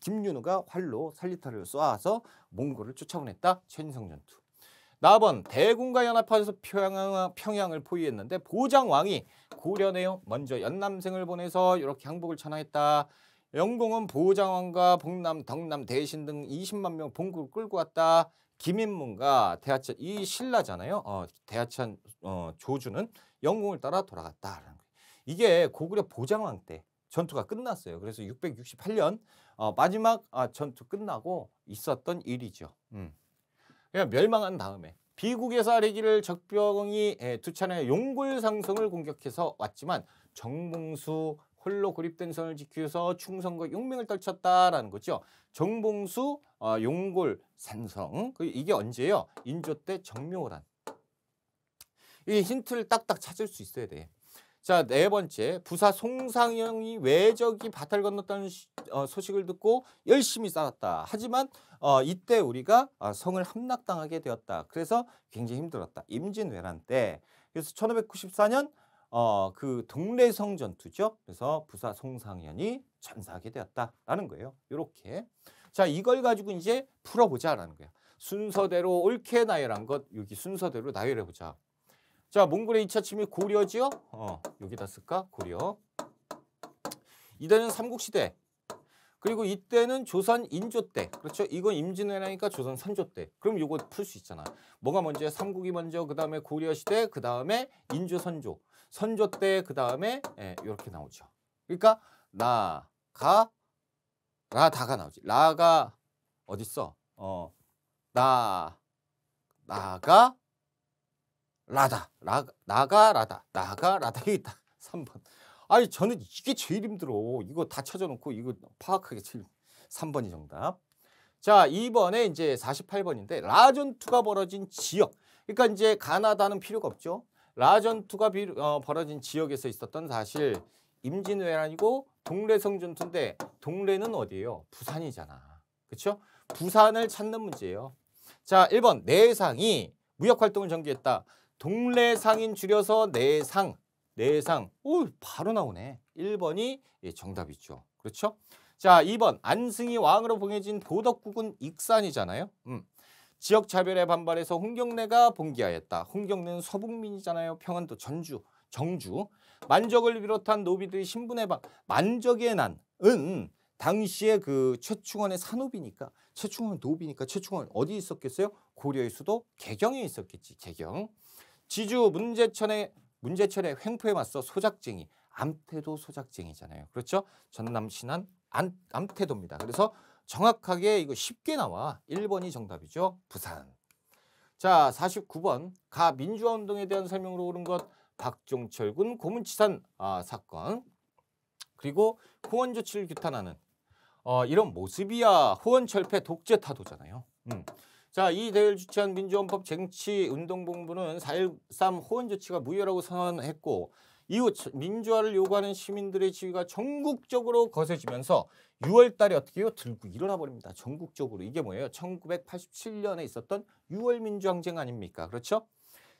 김윤후가 활로 살리타를 쏘아서 몽골을 쫓아보냈다. 처인성 전투. 나번 대군과 연합하여서 평양을 포위했는데 보장왕이 고려네요. 먼저 연남생을 보내서 이렇게 항복을 천하했다. 영공은 보장왕과 복남, 덕남, 대신 등 20만 명 본국을 끌고 왔다. 김인문과 대하천, 이 신라잖아요. 대하천 조주는 영공을 따라 돌아갔다. 이게 고구려 보장왕 때 전투가 끝났어요. 그래서 668년 마지막 전투 끝나고 있었던 일이죠. 그냥 멸망한 다음에 비국에서 아래기를 적병이 두 차례 용골상성을 공격해서 왔지만 정봉수 홀로 고립된 선을 지키면서 충성과 용맹을 떨쳤다라는 거죠. 정봉수 용골 산성. 이게 언제예요? 인조 때 정묘호란. 이 힌트를 딱딱 찾을 수 있어야 돼. 자, 네 번째, 부사 송상현이 외적이 바다를 건넜다는 소식을 듣고 열심히 싸웠다. 하지만 이때 우리가 성을 함락당하게 되었다. 그래서 굉장히 힘들었다. 임진왜란 때. 그래서 1594년 그 동래성 전투죠. 그래서 부사 송상현이 전사하게 되었다라는 거예요. 이렇게. 자, 이걸 가지고 이제 풀어보자라는 거야. 순서대로 옳게 나열한 것 여기 순서대로 나열해보자. 자, 몽골의 2차 침입 고려지요? 여기다 쓸까? 고려. 이때는 삼국시대. 그리고 이때는 조선 인조 때. 그렇죠? 이건 임진왜란이니까 조선 선조 때. 그럼 이거 풀 수 있잖아. 뭐가 먼저야? 삼국이 먼저, 그 다음에 고려시대, 그 다음에 인조 선조. 선조 때, 그 다음에 이렇게 나오죠. 그러니까 나가 라다가 나오지. 라가 어딨어? 나가 라다. 나가 라다. 나가 라다. 여기 있다. 3번. 아니 저는 이게 제일 힘들어. 이거 다 쳐져놓고 이거 파악하기 제일 3번이 정답. 자, 2번에 이제 48번인데 라전투가 벌어진 지역. 그러니까 이제 가나다는 필요가 없죠. 라전투가 벌어진 지역에서 있었던 사실 임진왜란이고 동래성 전투인데 동래는 어디예요? 부산이잖아. 그렇죠? 부산을 찾는 문제예요. 자, 1번 내상이 무역활동을 전개했다. 동래상인 줄여서 내상. 내상. 오, 바로 나오네. 1번이 정답이죠. 그렇죠? 자, 2번 안승이 왕으로 봉해진 보덕국은 익산이잖아요. 지역 차별에 반발해서 홍경래가 봉기하였다. 홍경래는 서북민이잖아요. 평안도 전주, 정주. 만적을 비롯한 노비들이 신분해방. 만적의 난은 당시에 그 최충원의 산업이니까 최충원 노비니까 최충원 어디 있었겠어요? 고려의 수도 개경에 있었겠지. 개경. 지주 문제천의 횡포에 맞서 소작쟁이. 암태도 소작쟁이잖아요. 그렇죠? 전남 신안 암태도입니다. 그래서 정확하게 이거 쉽게 나와. 1번이 정답이죠. 부산. 자, 49번. 가 민주화운동에 대한 설명으로 옳은 것. 박종철 군 고문치산 사건. 그리고 후원 조치를 규탄하는 이런 모습이야 후원철폐 독재 타도잖아요. 자, 이 대회를 주최한 민주헌법 쟁취운동본부는 4.13 후원 조치가 무효라고 선언했고 이후 민주화를 요구하는 시민들의 지위가 전국적으로 거세지면서 6월 달에 어떻게 해요? 들고 일어나 버립니다. 전국적으로. 이게 뭐예요? 1987년에 있었던 6월 민주항쟁 아닙니까? 그렇죠?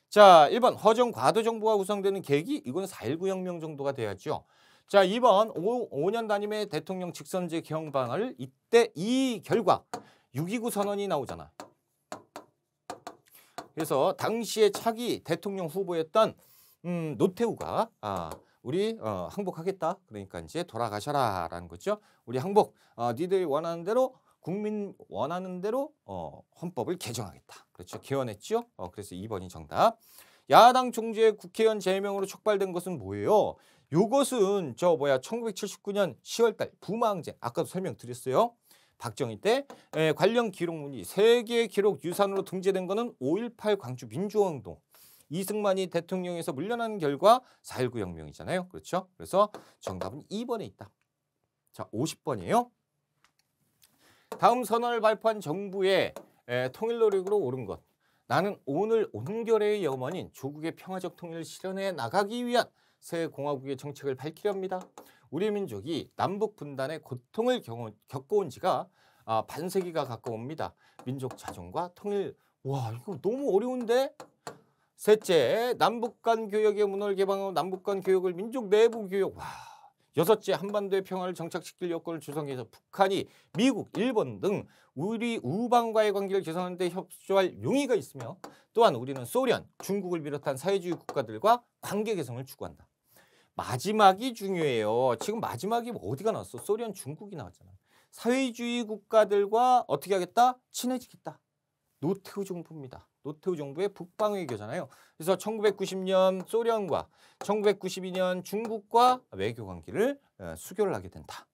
자, 1번 허정 과도 정부가 구성되는 계기 이건 4.19 혁명 정도가 돼야죠. 자, 2번 5년 단임의 대통령 직선제 개헌 방안을 이때 이 결과 6.29 선언이 나오잖아. 그래서 당시에 차기 대통령 후보였던 노태우가 우리 항복하겠다. 그러니까 이제 돌아가셔라라는 거죠. 우리 항복. 니들이 원하는 대로 국민 원하는 대로 헌법을 개정하겠다. 그렇죠. 개헌했죠. 그래서 2번이 정답. 야당 총재의 국회의원 제명으로 촉발된 것은 뭐예요? 요것은 1979년 10월달 부마항쟁 아까도 설명드렸어요. 박정희 때 관련 기록문이 세계 기록 유산으로 등재된 거는 5.18 광주 민주화운동. 이승만이 대통령에서 물러나는 결과 4.19 혁명이잖아요. 그렇죠? 그래서 정답은 2번에 있다. 자, 50번이에요. 다음 선언을 발표한 정부의 통일 노력으로 옳은 것. 나는 오늘 온결의 염원인 조국의 평화적 통일을 실현해 나가기 위한 새 공화국의 정책을 밝히려 합니다. 우리 민족이 남북 분단의 고통을 겪어온 지가 반세기가 가까웁니다. 민족 자존과 통일. 와, 이거 너무 어려운데? 셋째, 남북 간 교역의 문호를 개방하고 남북 간 교역을 민족 내부 교역. 와. 여섯째, 한반도의 평화를 정착시킬 여건을 조성해서 북한이 미국, 일본 등 우리 우방과의 관계를 개선하는 데 협조할 용의가 있으며 또한 우리는 소련, 중국을 비롯한 사회주의 국가들과 관계 개선을 추구한다. 마지막이 중요해요. 지금 마지막이 어디가 나왔어? 소련, 중국이 나왔잖아. 사회주의 국가들과 어떻게 하겠다? 친해지겠다. 노태우 정부입니다. 노태우 정부의 북방 외교잖아요. 그래서 1990년 소련과 1992년 중국과 외교 관계를 수교를 하게 된다.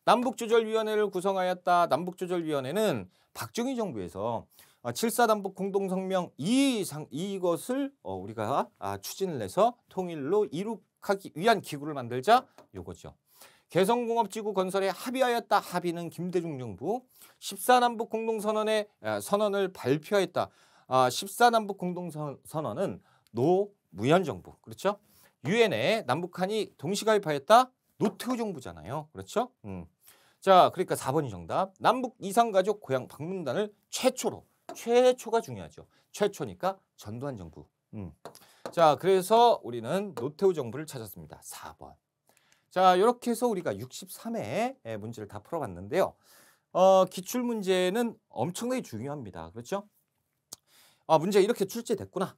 남북조절위원회를 구성하였다. 남북조절위원회는 박정희 정부에서 7.4 남북 공동성명 이것을 우리가 추진을 해서 통일로 이룩하기 위한 기구를 만들자 요거죠. 개성공업지구 건설에 합의하였다. 합의는 김대중 정부. 14남북 공동선언의 선언을 발표했다. 14남북 공동선언은 노무현 정부. 그렇죠? 유엔에 남북한이 동시가입하였다. 노태우 정부잖아요. 그렇죠? 자, 그러니까 4번이 정답. 남북 이산가족 고향 방문단을 최초가 중요하죠. 최초니까 전두환 정부. 자, 그래서 우리는 노태우 정부를 찾았습니다. 4번. 자, 이렇게 해서 우리가 63회 문제를 다 풀어봤는데요. 기출 문제는 엄청나게 중요합니다. 그렇죠? 문제 이렇게 출제됐구나.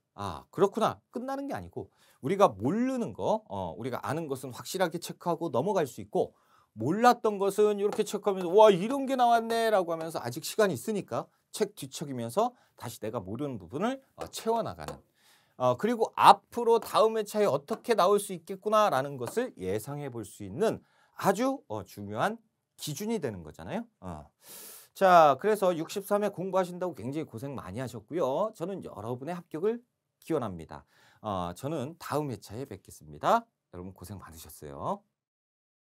그렇구나. 끝나는 게 아니고 우리가 모르는 거, 우리가 아는 것은 확실하게 체크하고 넘어갈 수 있고 몰랐던 것은 이렇게 체크하면서 와 이런 게 나왔네라고 하면서 아직 시간이 있으니까 책 뒤척이면서 다시 내가 모르는 부분을 채워나가는. 그리고 앞으로 다음 회차에 어떻게 나올 수 있겠구나라는 것을 예상해 볼 수 있는 아주 중요한 기준이 되는 거잖아요. 자, 그래서 63회 공부하신다고 굉장히 고생 많이 하셨고요. 저는 여러분의 합격을 기원합니다. 저는 다음 회차에 뵙겠습니다. 여러분 고생 많으셨어요.